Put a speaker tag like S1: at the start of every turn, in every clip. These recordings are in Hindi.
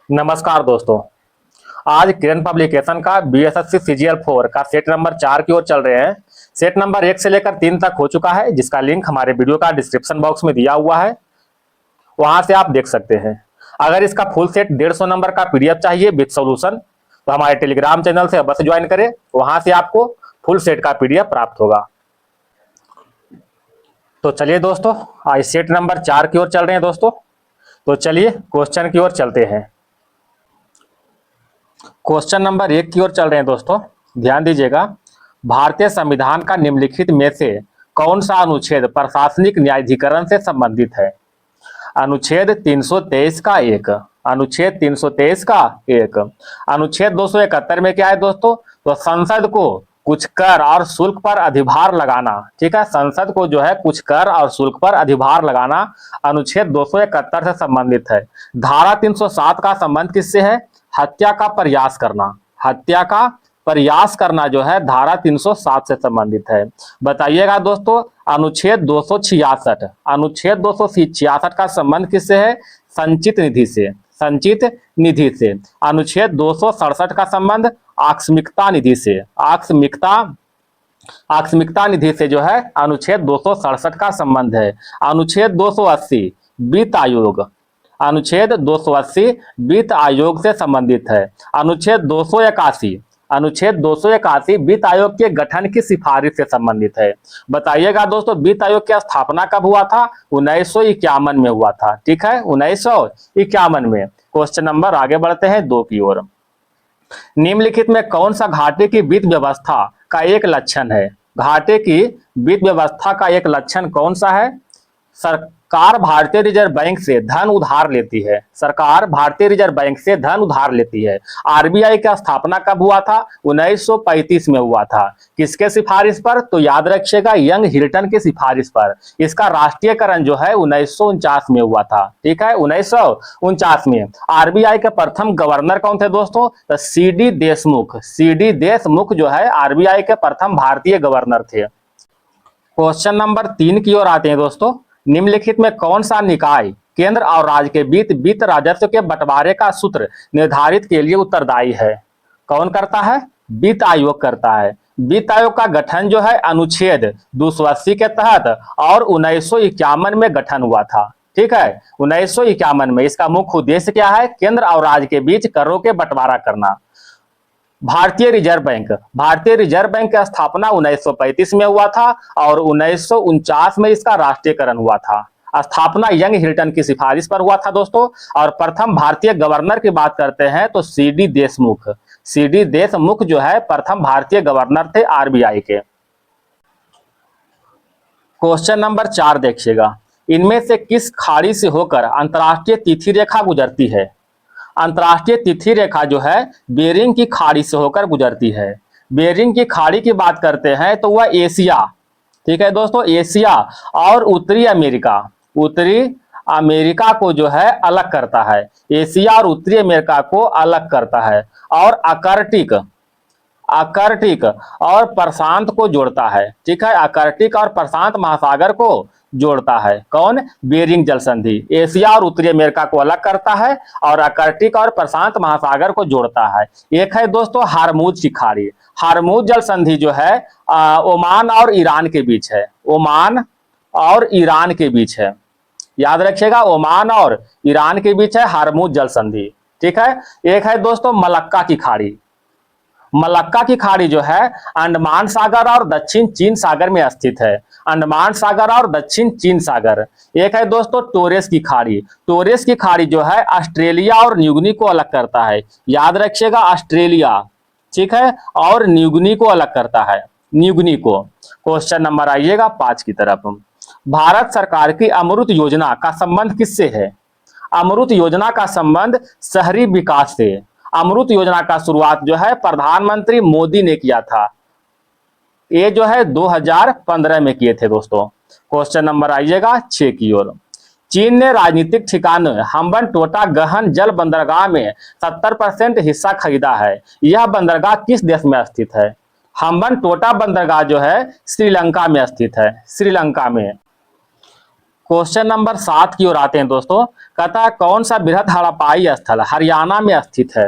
S1: नमस्कार दोस्तों। आज किरण पब्लिकेशन का बीएसएससी सीजीएल 4 का सेट नंबर 4 की ओर चल रहे हैं। सेट नंबर 1 से लेकर 3 तक हो चुका है, जिसका लिंक हमारे वीडियो का डिस्क्रिप्शन बॉक्स में दिया हुआ है, वहां से आप देख सकते हैं। अगर इसका फुल सेट 150 नंबर का पीडीएफ चाहिए विद सॉल्यूशन तो हमारे टेलीग्राम चैनल से अवश्य ज्वाइन करें, वहां से आपको फुल सेट का पीडीएफ प्राप्त होगा। तो चलिए दोस्तों, आज सेट नंबर 4 की ओर चल रहे हैं दोस्तों। तो चलिए क्वेश्चन की ओर चलते हैं। क्वेश्चन नंबर 1 की ओर चल रहे हैं दोस्तों, ध्यान दीजिएगा। भारतीय संविधान का निम्नलिखित में से कौन सा अनुच्छेद प्रशासनिक न्यायाधिकरण से संबंधित है? अनुच्छेद 323 का एक, अनुच्छेद 323 का एक। अनुच्छेद 271 में क्या है दोस्तों? तो संसद को कुछ कर और शुल्क पर अधिभार लगाना। ठीक है, संसद को जो है कुछ कर और शुल्क पर अधिभार लगाना अनुच्छेद 271 से संबंधित है। धारा 307 का संबंध किससे है? हत्या का प्रयास करना। हत्या का प्रयास करना जो है धारा 307 से संबंधित है। बताइएगा दोस्तों, अनुच्छेद 266, अनुच्छेद 266 का संबंध किससे है? संचित निधि से, संचित निधि से। अनुच्छेद 267 का संबंध आकस्मिकता निधि से, आकस्मिकता निधि से जो है अनुच्छेद 267 का संबंध है। अनुच्छेद 280 वित्त आयोग, अनुच्छेद 280 वित्त आयोग से संबंधित है। अनुच्छेद 281, अनुच्छेद 281 वित्त आयोग के गठन की सिफारिश से संबंधित है। बताइएगा दोस्तों, वित्त आयोग की स्थापना कब हुआ था? 1951 में हुआ था। ठीक है, 1951 में। क्वेश्चन नंबर आगे बढ़ते हैं 2 की ओर। निम्नलिखित में कौन सा घाटे की वित्त व्यवस्था का एक लक्षण है? घाटे की वित्त व्यवस्था का एक लक्षण कौन सा है? सरकार भारतीय रिजर्व बैंक से धन उधार लेती है। सरकार भारतीय रिजर्व बैंक से धन उधार लेती है। आरबीआई की स्थापना कब हुआ था? 1935 में हुआ था। किसके सिफारिश पर? तो याद रखिएगा, यंग हिल्टन की सिफारिश पर। इसका राष्ट्रीयकरण जो है 1949 में हुआ था। ठीक है, 1949 में। आरबीआई के प्रथम गवर्नर कौन थे दोस्तों? तो सीडी देशमुख। सीडी देशमुख जो है आरबीआई के प्रथम भारतीय गवर्नर थे। क्वेश्चन नंबर 3 की ओर आते हैं दोस्तों। निम्नलिखित में कौन सा निकाय केंद्र और राज्य के बीच वित्त राजस्व के बंटवारे का सूत्र निर्धारित के लिए उत्तरदायी है? कौन करता है? वित्त आयोग करता है। वित्त आयोग का गठन जो है अनुच्छेद 280 के तहत और 1951 में गठन हुआ था। ठीक है, 1951 में। इसका मुख्य उद्देश्य क्या है? केंद्र और राज्य के बीच करों के बंटवारा करना। भारतीय रिजर्व बैंक, भारतीय रिजर्व बैंक की स्थापना 1935 में हुआ था और 1949 में इसका राष्ट्रीयकरण हुआ था। स्थापना यंग हिल्टन की सिफारिश पर हुआ था दोस्तों। और प्रथम भारतीय गवर्नर की बात करते हैं तो सीडी देशमुख। सीडी देशमुख जो है प्रथम भारतीय गवर्नर थे आरबीआई के। क्वेश्चन नंबर 4 देखिएगा। इनमें से किस खाड़ी से होकर अंतरराष्ट्रीय तिथि रेखा गुजरती है? अंतरराष्ट्रीय तिथि रेखा जो है बेरिंग की खाड़ी से होकर गुजरती है। बेरिंग की खाड़ी की बात करते हैं तो वह एशिया, ठीक है दोस्तों, एशिया और उत्तरी अमेरिका, उत्तरी अमेरिका को जो है अलग करता है। एशिया और उत्तरी अमेरिका को अलग करता है। और आर्कटिक, आर्कटिक और प्रशांत को जोड़ता है। ठीक है, आर्कटिक और प्रशांत महासागर को जोड़ता है। कौन? बेरिंग जल संधि। एशिया और उत्तरी अमेरिका को अलग करता है और आर्कटिक और प्रशांत महासागर को जोड़ता है। एक है दोस्तों हार्मुज की खाड़ी। हार्मुज जल संधि जो है ओमान और ईरान के बीच है। ओमान और ईरान के बीच है। याद रखिएगा, ओमान और ईरान के बीच है हार्मुज जल संधि। ठीक है, एक है दोस्तों मलक्का की खाड़ी। मलक्का की खाड़ी जो है अंडमान सागर और दक्षिण चीन सागर में स्थित है। अंडमान सागर और दक्षिण चीन सागर। एक है दोस्तों टोरेस की खाड़ी। टोरेस की खाड़ी जो है ऑस्ट्रेलिया और न्यूगिनी को अलग करता है। याद रखिएगा, ऑस्ट्रेलिया, ठीक है, और न्यूगिनी को अलग करता है, न्यूगिनी को। क्वेश्चन नंबर आइएगा 5 की तरफ। भारत सरकार की अमृत योजना का संबंध किससे है? अमृत योजना का संबंध शहरी विकास से। अमृत योजना का शुरुआत जो है प्रधानमंत्री मोदी ने किया था। ये जो है 2015 में किए थे दोस्तों। क्वेश्चन नंबर आइएगा 6 की ओर। चीन ने राजनीतिक ठिकाने हम्बनटोटा गहन जल बंदरगाह में 70% हिस्सा खरीदा है। यह बंदरगाह किस देश में स्थित है? हम्बनटोटा बंदरगाह जो है श्रीलंका में स्थित है। श्रीलंका में। क्वेश्चन नंबर 7 की ओर आते हैं दोस्तों। कहता है कौन सा बृहद हड़प्पाई स्थल हरियाणा में स्थित है?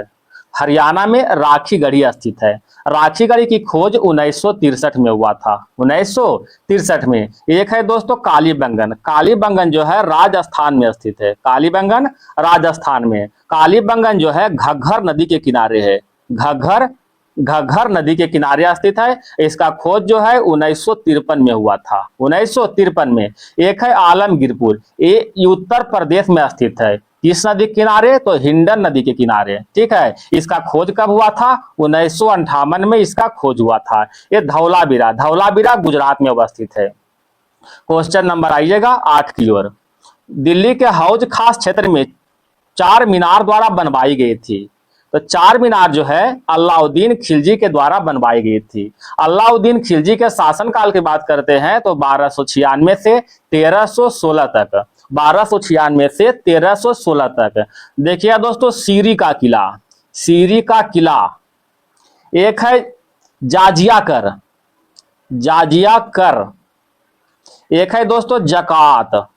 S1: हरियाणा में राखीगढ़ी स्थित है। राखीगढ़ी की खोज 1963 में हुआ था, 1963 में। एक है दोस्तों कालीबंगन। कालीबंगन जो है राजस्थान में स्थित है। कालीबंगन राजस्थान में। कालीबंगन जो है घग्गर नदी के किनारे है। घग्गर नदी के किनारे स्थित है। इसका खोज जो है 1953 में हुआ था, 1953 में। एक है आलमगीरपुर, ये उत्तर प्रदेश में स्थित है। किस नदी के किनारे? तो हिंडन नदी के किनारे। ठीक है, इसका खोज कब हुआ था? 1958 में इसका खोज हुआ था। ये धौलावीरा गुजरात में अवस्थित है। क्वेश्चन नंबर आइएगा 8 की ओर। दिल्ली के हौज खास क्षेत्र में चार मीनार द्वारा बनवाई गई थी। तो चार मीनार जो है अलाउद्दीन खिलजी के द्वारा बनवाई गई थी। अलाउद्दीन खिलजी के शासनकाल की बात करते हैं तो 1296 से 1316 तक, 1296 से 1316 तक। देखिए दोस्तों, सीरी का किला, एक है जाजिया कर, एक है दोस्तों जकात,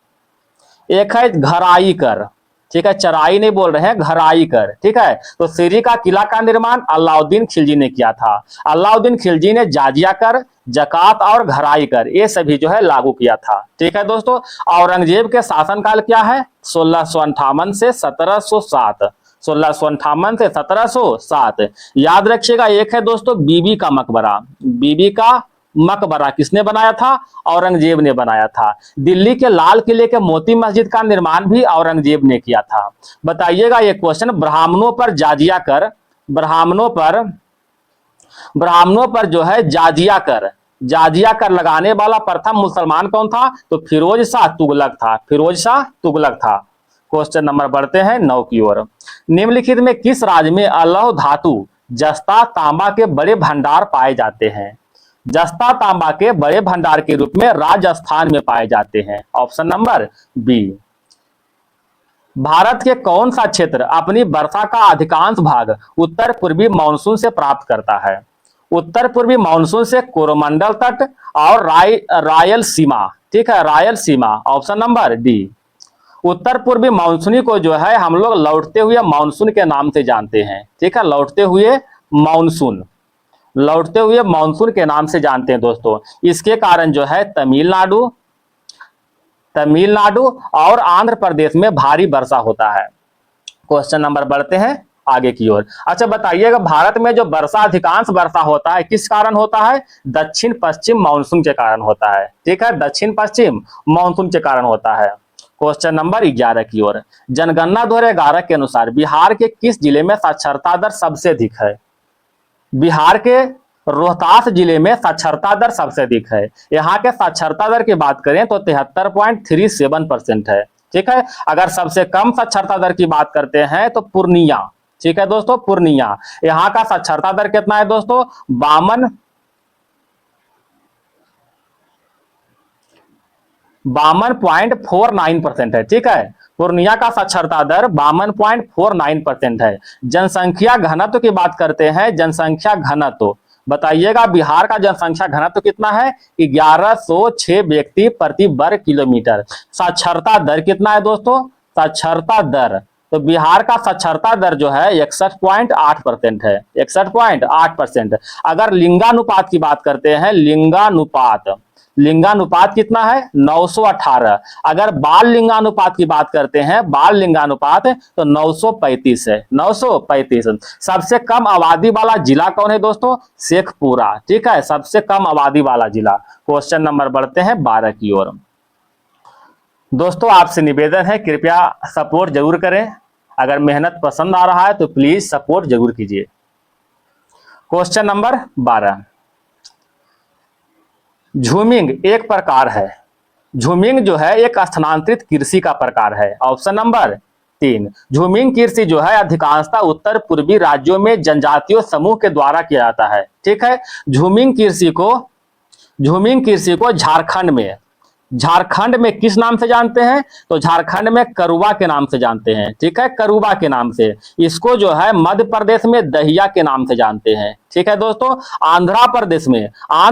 S1: एक है घराई कर। ठीक है, चराई नहीं बोल रहे हैं, घराई कर। ठीक है, तो सीरी का किला का निर्माण अलाउद्दीन खिलजी ने किया था। अलाउद्दीन खिलजी ने जाजिया कर, जकात और घराई कर ये सभी जो है लागू किया था। ठीक है दोस्तों, औरंगजेब के शासनकाल क्या है? 1658 से 1707, 1658 से 1707। याद रखिएगा। एक है दोस्तों बीबी का मकबरा। बीबी का मकबरा किसने बनाया था? औरंगजेब ने बनाया था। दिल्ली के लाल किले के मोती मस्जिद का निर्माण भी औरंगजेब ने किया था। बताइएगा ये क्वेश्चन, ब्राह्मणों पर जो है जाजिया कर लगाने वाला प्रथम मुसलमान कौन था? तो फिरोज शाह तुगलक था। क्वेश्चन नंबर बढ़ते हैं 9 की ओर। निम्नलिखित में किस राज्य में अलौह धातु जस्ता तांबा के बड़े भंडार पाए जाते हैं? जस्ता तांबा के बड़े भंडार के रूप में राजस्थान में पाए जाते हैं। Option number B. भारत के कौन सा क्षेत्र अपनी वर्षा का अधिकांश भाग उत्तर पूर्वी मानसून से प्राप्त करता है? उत्तर पूर्वी मानसून से कोरोमंडल तट और रायलसीमा। ठीक है, रायलसीमा। Option number D. उत्तर पूर्वी मानसूनी को जो है हम लोग लौटते हुए मानसून के नाम से जानते हैं। ठीक है, लौटते हुए मानसून के नाम से जानते हैं दोस्तों। इसके कारण जो है तमिलनाडु और आंध्र प्रदेश में भारी वर्षा होता है। क्वेश्चन नंबर बढ़ते हैं आगे की ओर। अच्छा बताइएगा, भारत में जो अधिकांश वर्षा होता है किस कारण होता है? दक्षिण पश्चिम मानसून के कारण होता है। ठीक है, दक्षिण पश्चिम मानसून के कारण होता है। क्वेश्चन नंबर 11 की ओर। जनगणना 2011 के अनुसार बिहार के किस जिले में साक्षरता दर सबसे अधिक है? बिहार के रोहतास जिले में साक्षरता दर सबसे अधिक है। यहाँ के साक्षरता दर की बात करें तो 73.37% है। ठीक है, अगर सबसे कम साक्षरता दर की बात करते हैं तो पूर्णिया। ठीक है दोस्तों, पूर्णिया। यहाँ का साक्षरता दर कितना है दोस्तों? 52.49% है। ठीक है, पूर्णिया का साक्षरता दर 52.49% है। जनसंख्या घनत्व की बात करते हैं, जनसंख्या घनत्व बताइएगा, बिहार का जनसंख्या घनत्व कितना है? 1106 व्यक्ति प्रति वर्ग किलोमीटर। साक्षरता दर कितना है दोस्तों? साक्षरता दर, तो बिहार का साक्षरता दर जो है 61.8% है, 61.8%। अगर लिंगानुपात की बात करते हैं, लिंगानुपात कितना है? 918। अगर बाल लिंगानुपात की बात करते हैं, बाल लिंगानुपात तो 935 है, 935। सबसे कम आबादी वाला जिला कौन है दोस्तों? शेखपुरा। ठीक है, सबसे कम आबादी वाला जिला। क्वेश्चन नंबर बढ़ते हैं 12 की ओर। दोस्तों आपसे निवेदन है, कृपया सपोर्ट जरूर करें। अगर मेहनत पसंद आ रहा है तो प्लीज सपोर्ट जरूर कीजिए। Question number 12। झूमिंग एक प्रकार है। झूमिंग जो है एक स्थानांतरित कृषि का प्रकार है। Option number 3। झूमिंग कृषि जो है अधिकांशतः उत्तर पूर्वी राज्यों में जनजातीय समूह के द्वारा किया जाता है। ठीक है, झूमिंग कृषि को झारखंड में, झारखंड में किस नाम से जानते हैं? तो झारखंड में करुआ के नाम से जानते हैं, ठीक है, करुआ के नाम से। इसको जो है मध्य प्रदेश में दहिया के नाम से जानते हैं, ठीक है दोस्तों। आंध्र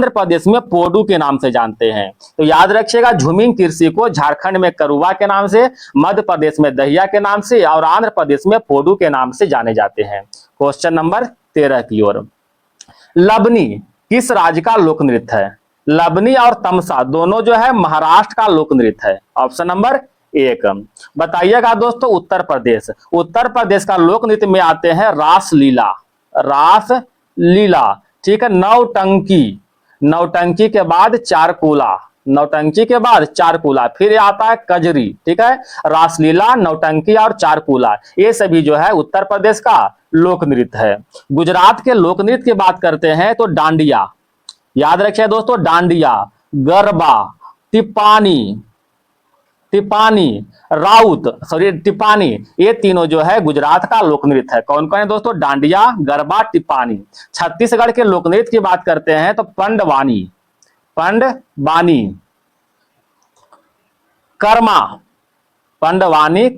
S1: प्रदेश में पोडू के नाम से जानते हैं। तो याद रखिएगा, झूमिंग कृषि को झारखंड में करुआ के नाम से, मध्य प्रदेश में दहिया के नाम से और आंध्र प्रदेश में पोडू के नाम से जाने जाते हैं। क्वेश्चन नंबर 13 की ओर। लबनी किस राज्य का लोक नृत्य है? लबनी और तमसा दोनों जो है महाराष्ट्र का लोक नृत्य है। ऑप्शन नंबर 1 बताइएगा दोस्तों। उत्तर प्रदेश का लोक नृत्य में आते हैं रास लीला, ठीक है, नौटंकी के बाद चारकुला, फिर आता है कजरी, ठीक है। रासलीला, नौटंकी और चारकुला, ये सभी जो है उत्तर प्रदेश का लोक नृत्य है। गुजरात के लोक नृत्य की बात करते हैं तो डांडिया, याद रखिए दोस्तों, डांडिया, गरबा, टिपानी, ये तीनों जो है गुजरात का लोक नृत्य है। कौन कौन है दोस्तों? डांडिया, गरबा, टिपानी। छत्तीसगढ़ के लोक नृत्य की बात करते हैं तो पंडवानी,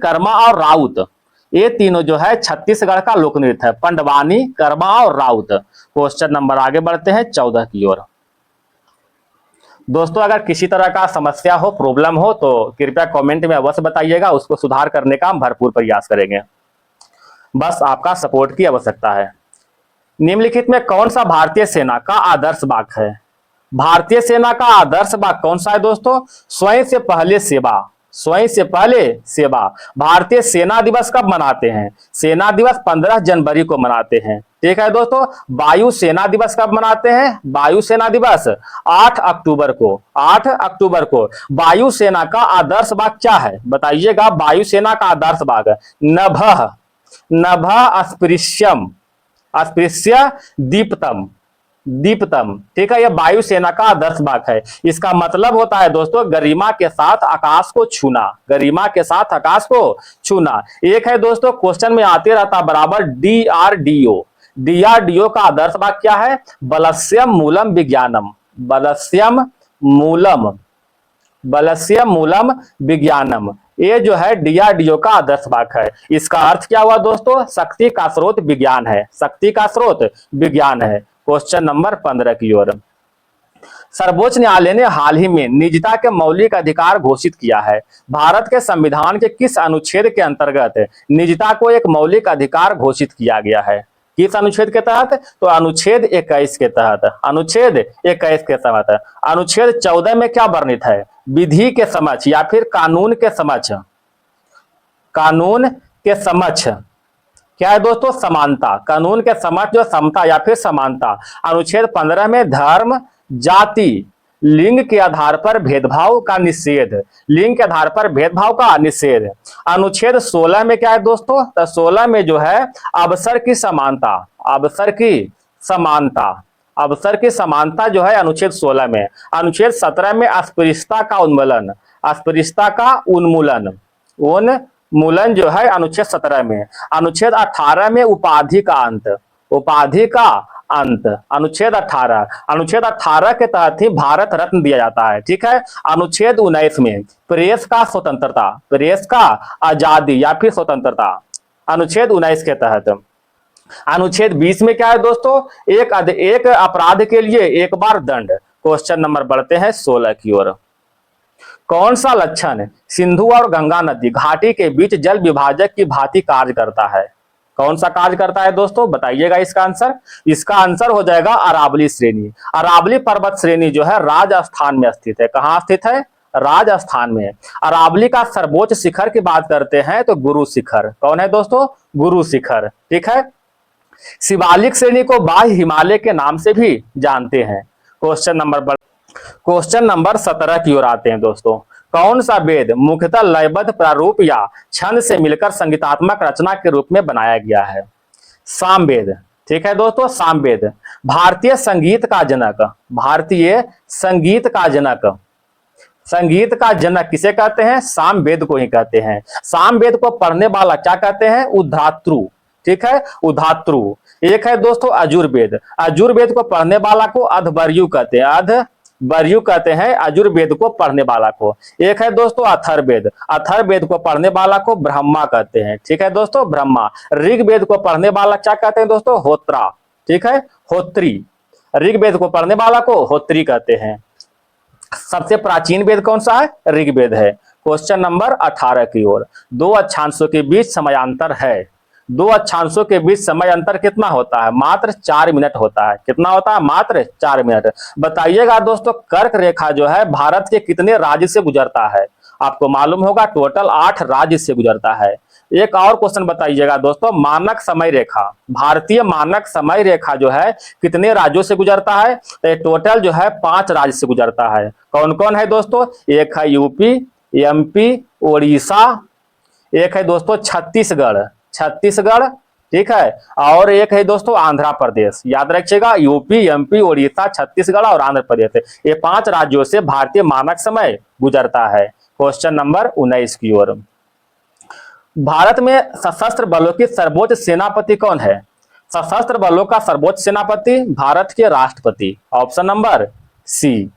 S1: कर्मा और राउत, ये तीनों जो है छत्तीसगढ़ का लोक नृत्य है, पंडवानी, कर्मा और राउत। क्वेश्चन नंबर आगे बढ़ते हैं 14 की ओर। दोस्तों अगर किसी तरह का समस्या हो, प्रॉब्लम हो तो कृपया कमेंट में अवश्य बताइएगा, उसको सुधार करने का हम भरपूर प्रयास करेंगे। बस आपका सपोर्ट की आवश्यकता है। निम्नलिखित में कौन सा भारतीय सेना का आदर्श वाक्य है? भारतीय सेना का आदर्श वाक्य कौन सा है दोस्तों? स्वयं से पहले सेवा। भारतीय सेना दिवस कब मनाते हैं? सेना दिवस 15 जनवरी को मनाते हैं, ठीक है दोस्तों। वायु सेना दिवस कब मनाते हैं? वायु सेना दिवस 8 अक्टूबर को। वायु सेना का आदर्श वाक्य क्या है बताइएगा? वायु सेना का आदर्श वाक्य नभः अस्पृश्य दीप्तम, ठीक है। यह वायुसेना का आदर्श वाक्य है। इसका मतलब होता है दोस्तों गरिमा के साथ आकाश को छूना। एक है दोस्तों, क्वेश्चन में आते रहता बराबर डीआरडीओ का आदर्श वाक्य क्या है? बलस्यम मूलम विज्ञानम। ये जो है डीआरडीओ का आदर्श वाक्य है। इसका अर्थ क्या हुआ दोस्तों? शक्ति का स्रोत विज्ञान है। क्वेश्चन नंबर 15 की ओर। सर्वोच्च न्यायालय ने हाल ही में निजता के मौलिक अधिकार घोषित किया है। भारत के संविधान के किस अनुच्छेद के अंतर्गत निजता को एक मौलिक अधिकार घोषित किया गया है? किस अनुच्छेद के तहत? तो अनुच्छेद 21 के तहत। अनुच्छेद 14 में क्या वर्णित है? विधि के समक्ष या फिर कानून के समक्ष क्या है दोस्तों? समानता। कानून के समक्ष जो समता या फिर समानता। अनुच्छेद 15 में धर्म, जाति, लिंग के आधार पर भेदभाव का निषेध। अनुच्छेद 16 में क्या है दोस्तों? तो 16 में जो है अवसर की समानता जो है अनुच्छेद 16 में। अनुच्छेद 17 में अस्पृश्यता का उन्मूलन जो है अनुच्छेद 17 में। अनुच्छेद 18 में उपाधि का अंत। अनुच्छेद 18 के तहत ही भारत रत्न दिया जाता है, ठीक है। अनुच्छेद 19 में प्रेस का आजादी या फिर स्वतंत्रता, अनुच्छेद 19 के तहत। अनुच्छेद 20 में क्या है दोस्तों? एक अपराध के लिए एक बार दंड। क्वेश्चन नंबर बढ़ते हैं 16 की ओर। कौन सा लक्षण सिंधु और गंगा नदी घाटी के बीच जल विभाजक की भांति कार्य करता है? कौन सा कार्य करता है दोस्तों? बताइएगा इसका आंसर। इसका आंसर हो जाएगा अरावली श्रेणी। अरावली पर्वत श्रेणी जो है राजस्थान में स्थित है। कहाँ स्थित है? राजस्थान में। अरावली का सर्वोच्च शिखर की बात करते हैं तो गुरु शिखर। कौन है दोस्तों? गुरु शिखर, ठीक है। शिवालिक श्रेणी को बाह्य हिमालय के नाम से भी जानते हैं। क्वेश्चन नंबर 17 की ओर आते हैं दोस्तों। कौन सा वेद मुख्यतः लयबद्ध प्रारूप या छंद से मिलकर संगीतात्मक रचना के रूप में बनाया गया है? सामवेद, ठीक है दोस्तों, सामवेद। भारतीय संगीत का जनक किसे कहते हैं? सामवेद को ही कहते हैं। सामवेद को पढ़ने वाला क्या कहते हैं? उद्धात्रु, ठीक है, उद्धात्रु। एक है दोस्तों अजुर्वेद। अजुर्वेद को पढ़ने वाला को अध्वर्यु कहते हैं, बरयु कहते हैं यजुर्वेद को पढ़ने वाला को। एक है दोस्तों अथर्ववेद, अथर्ववेद को पढ़ने वाला को ब्रह्मा कहते हैं। ठीक है दोस्तों, ब्रह्मा। ऋग्वेद को पढ़ने वाला क्या कहते हैं दोस्तों? होत्रा। ठीक है, होत्री। ऋग्वेद को पढ़ने वाला को होत्री कहते हैं। सबसे प्राचीन वेद कौन सा है? ऋग्वेद है। क्वेश्चन नंबर 18 की ओर। दो अक्षांशों के बीच समयांतर है। दो अक्षांशों के बीच समय अंतर कितना होता है? मात्र 4 मिनट होता है। कितना होता है? मात्र 4 मिनट। बताइएगा दोस्तों, कर्क रेखा जो है भारत के कितने राज्य से गुजरता है? आपको मालूम होगा टोटल 8 राज्य से गुजरता है। एक और क्वेश्चन बताइएगा दोस्तों, मानक समय रेखा, भारतीय मानक समय रेखा जो है कितने राज्यों से गुजरता है? तो टोटल जो है 5 राज्य से गुजरता है। कौन कौन है दोस्तों? एक है यूपी, एमपी, उड़ीसा, एक है दोस्तों छत्तीसगढ़, छत्तीसगढ़, ठीक है, और एक है दोस्तों आंध्र प्रदेश। याद रखिएगा, यूपी, एमपी, उड़ीसा, छत्तीसगढ़ और आंध्र प्रदेश, ये 5 राज्यों से भारतीय मानक समय गुजरता है। क्वेश्चन नंबर 19 की ओर। भारत में सशस्त्र बलों की सर्वोच्च सेनापति कौन है? सशस्त्र बलों का सर्वोच्च सेनापति भारत के राष्ट्रपति। ऑप्शन नंबर सी।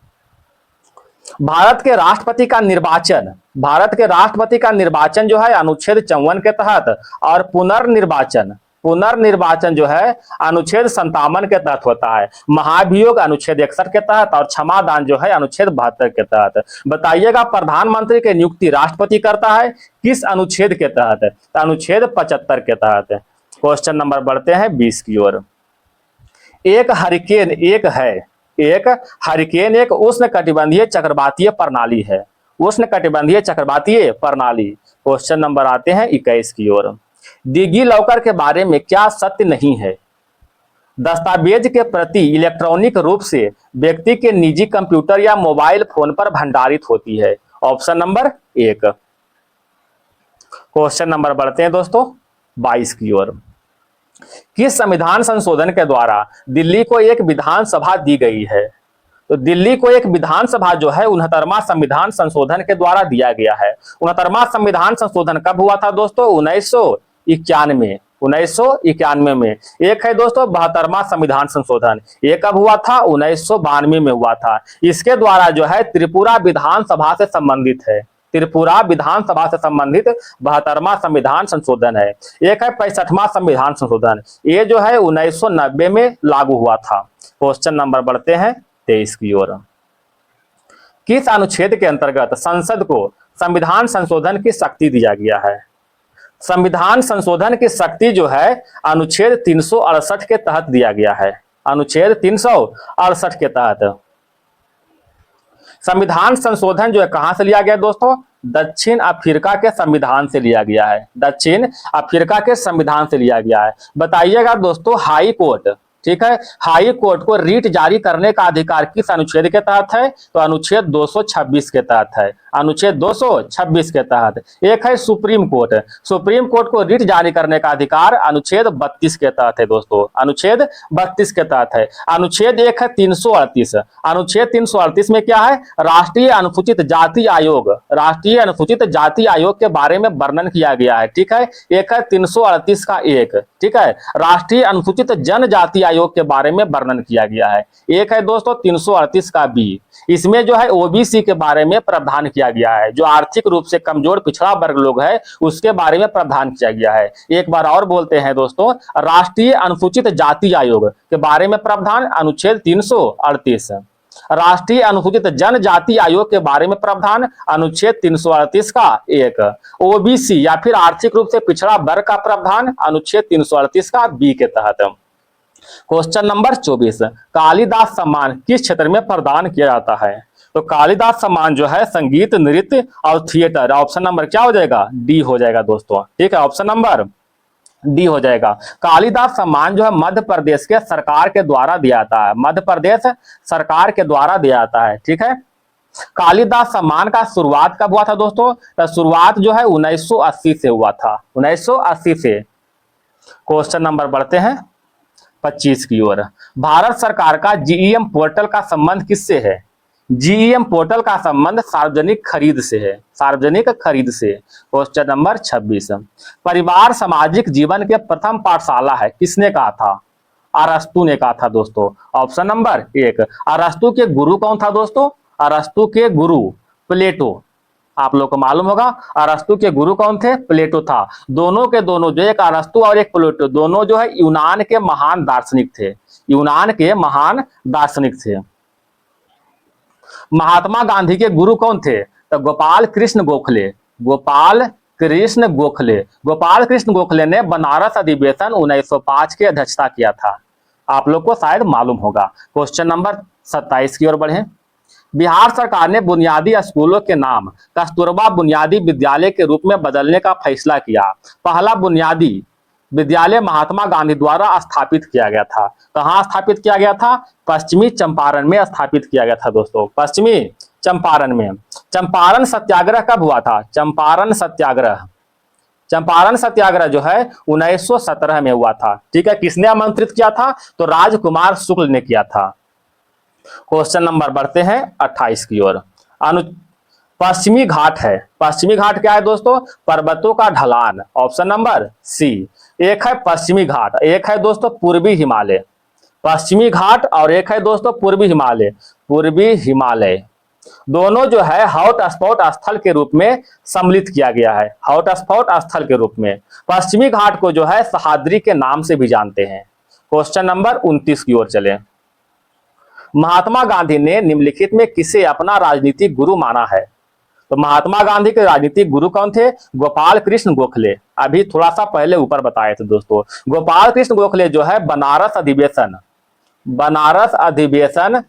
S1: भारत के राष्ट्रपति का निर्वाचन, भारत के राष्ट्रपति का निर्वाचन जो है अनुच्छेद 54 के तहत और पुनर्निर्वाचन जो है अनुच्छेद 57 के तहत होता है। महाभियोग अनुच्छेद 61 के तहत और क्षमादान जो है अनुच्छेद 72 के तहत। बताइएगा प्रधानमंत्री की नियुक्ति राष्ट्रपति करता है किस अनुच्छेद के तहत? तो अनुच्छेद 75 के तहत। क्वेश्चन नंबर बढ़ते हैं 20 की ओर। एक हरिकेन एक उष्णकटिबंधीय चक्रवातीय प्रणाली है। उष्णकटिबंधीय चक्रवातीय प्रणाली। क्वेश्चन नंबर आते हैं 21 की ओर। डिजी लॉकर के बारे में क्या सत्य नहीं है? दस्तावेज के प्रति इलेक्ट्रॉनिक रूप से व्यक्ति के निजी कंप्यूटर या मोबाइल फोन पर भंडारित होती है। Option number 1। क्वेश्चन नंबर बढ़ते हैं दोस्तों 22 की ओर। किस संविधान संशोधन के द्वारा दिल्ली को एक विधानसभा दी गई है? तो दिल्ली को एक विधानसभा जो है 69वां संविधान संशोधन के द्वारा दिया गया है। 69वां संविधान संशोधन कब हुआ था दोस्तों? 1991 में। एक है दोस्तों 72वां संविधान संशोधन, ये कब हुआ था? 1992 में हुआ था। इसके द्वारा जो है त्रिपुरा विधानसभा से संबंधित है। त्रिपुरा विधानसभा से संबंधित 72वां संविधान संशोधन है। एक है 65वां संविधान संशोधन, ये जो है 1990 में लागू हुआ था। क्वेश्चन नंबर बढ़ते हैं 23 की ओर। किस अनुच्छेद के अंतर्गत संसद को संविधान संशोधन की शक्ति दिया गया है? संविधान संशोधन की शक्ति जो है अनुच्छेद 368 के तहत दिया गया है। अनुच्छेद 368 के तहत संविधान संशोधन जो है कहां से लिया गया दोस्तों? दक्षिण अफ्रीका के संविधान से लिया गया है। दक्षिण अफ्रीका के संविधान से लिया गया है। बताइएगा दोस्तों हाई कोर्ट, ठीक है, हाई कोर्ट को रीट जारी करने का अधिकार किस अनुच्छेद के तहत है? तो अनुच्छेद 226 के तहत है। अनुच्छेद 226 के तहत। एक है सुप्रीम कोर्ट, सुप्रीम कोर्ट को रीट जारी करने का अधिकार अनुच्छेद 32 के तहत है दोस्तों। अनुच्छेद 32 के तहत है। अनुच्छेद एक है 338। अनुच्छेद 338 में क्या है? राष्ट्रीय अनुसूचित जाति आयोग, राष्ट्रीय अनुसूचित जाति आयोग के बारे में वर्णन किया गया है। ठीक है, एक है 338 का एक, ठीक है, राष्ट्रीय अनुसूचित जनजाति आयोग के बारे में वर्णन किया गया है। एक है दोस्तों 338 का बी, इसमें जो है ओबीसी के बारे में प्रावधान किया गया है, जो आर्थिक रूप से कमजोर पिछड़ा वर्ग लोग है उसके बारे में प्रावधान किया गया है। एक बार और बोलते हैं दोस्तों, राष्ट्रीय अनुसूचित जाति आयोग के बारे में प्रावधान अनुच्छेद 338, राष्ट्रीय अनुसूचित जनजाति आयोग के बारे में प्रावधान अनुच्छेद 338 का एक, ओबीसी या फिर आर्थिक रूप से पिछड़ा वर्ग का प्रावधान अनुच्छेद 338 का बी के तहत। क्वेश्चन नंबर 24, कालिदास सम्मान किस क्षेत्र में प्रदान किया जाता है? तो कालिदास सम्मान जो है संगीत, नृत्य और थिएटर। ऑप्शन नंबर क्या हो जाएगा? डी हो जाएगा दोस्तों। ठीक है, ऑप्शन नंबर डी हो जाएगा। कालिदास सम्मान जो है मध्य प्रदेश के सरकार के द्वारा दिया जाता है। मध्य प्रदेश सरकार के द्वारा दिया जाता है। ठीक है, कालिदास सम्मान का शुरुआत कब हुआ था दोस्तों? तो शुरुआत जो है 1980 से हुआ था। 1980 से। क्वेश्चन नंबर बढ़ते हैं 25 की ओर। भारत सरकार का जीईएम पोर्टल का संबंध किससे है? जीईएम पोर्टल का संबंध सार्वजनिक खरीद से है। सार्वजनिक खरीद से। क्वेश्चन नंबर 26, परिवार सामाजिक जीवन के प्रथम पाठशाला है, किसने कहा था? अरस्तु ने कहा था दोस्तों। Option number 1। अरस्तु के गुरु कौन था दोस्तों? अरस्तु के गुरु प्लेटो। आप लोग को मालूम होगा अरस्तु के गुरु कौन थे? प्लेटो था। दोनों के दोनों जो एक अरस्तु और एक प्लेटो दोनों जो है यूनान के महान दार्शनिक थे। यूनान के महान दार्शनिक थे। महात्मा गांधी के गुरु कौन थे? तो गोपाल कृष्ण गोखले। गोपाल कृष्ण गोखले। गोपाल कृष्ण गोखले ने बनारस अधिवेशन 1905 की अध्यक्षता किया था। आप लोग को शायद मालूम होगा। क्वेश्चन नंबर 27 की ओर बढ़े। बिहार सरकार ने बुनियादी स्कूलों के नाम कस्तूरबा बुनियादी विद्यालय के रूप में बदलने का फैसला किया। पहला बुनियादी विद्यालय महात्मा गांधी द्वारा स्थापित किया गया था। कहाँ स्थापित किया गया था? पश्चिमी चंपारण में स्थापित किया गया था दोस्तों। पश्चिमी चंपारण में। चंपारण सत्याग्रह कब हुआ था? चंपारण सत्याग्रह। चंपारण सत्याग्रह जो है 1917 में हुआ था। ठीक है, किसने आमंत्रित किया था? तो राजकुमार शुक्ल ने किया था। क्वेश्चन नंबर बढ़ते हैं 28 की ओर। पश्चिमी घाट है। पश्चिमी घाट क्या है दोस्तों? पर्वतों का ढलान। Option number C. एक है पश्चिमी घाट, एक है दोस्तों पूर्वी हिमालय। पश्चिमी घाट और एक है दोस्तों पूर्वी हिमालय। पूर्वी हिमालय दोनों जो है हॉट स्पॉट स्थल के रूप में सम्मिलित किया गया है। हॉट स्पॉट स्थल के रूप में पश्चिमी घाट को जो है सह्याद्री के नाम से भी जानते हैं। क्वेश्चन नंबर 29 की ओर चले। महात्मा गांधी ने निम्नलिखित में किसे अपना राजनीतिक गुरु माना है? तो महात्मा गांधी के राजनीतिक गुरु कौन थे? गोपाल कृष्ण गोखले। अभी थोड़ा सा पहले ऊपर बताए थे दोस्तों। गोपाल कृष्ण गोखले जो है बनारस अधिवेशन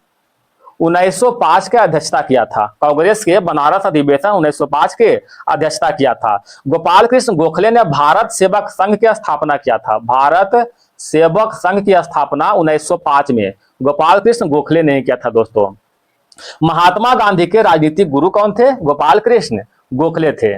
S1: 1905 के अध्यक्षता किया था। कांग्रेस के बनारस अधिवेशन 1905 के अध्यक्षता किया था। गोपाल कृष्ण गोखले ने भारत सेवक संघ की स्थापना किया था। भारत सेवक संघ की स्थापना 1905 में गोपाल कृष्ण गोखले ने किया था दोस्तों। महात्मा गांधी के राजनीतिक गुरु कौन थे? गोपाल कृष्ण गोखले थे।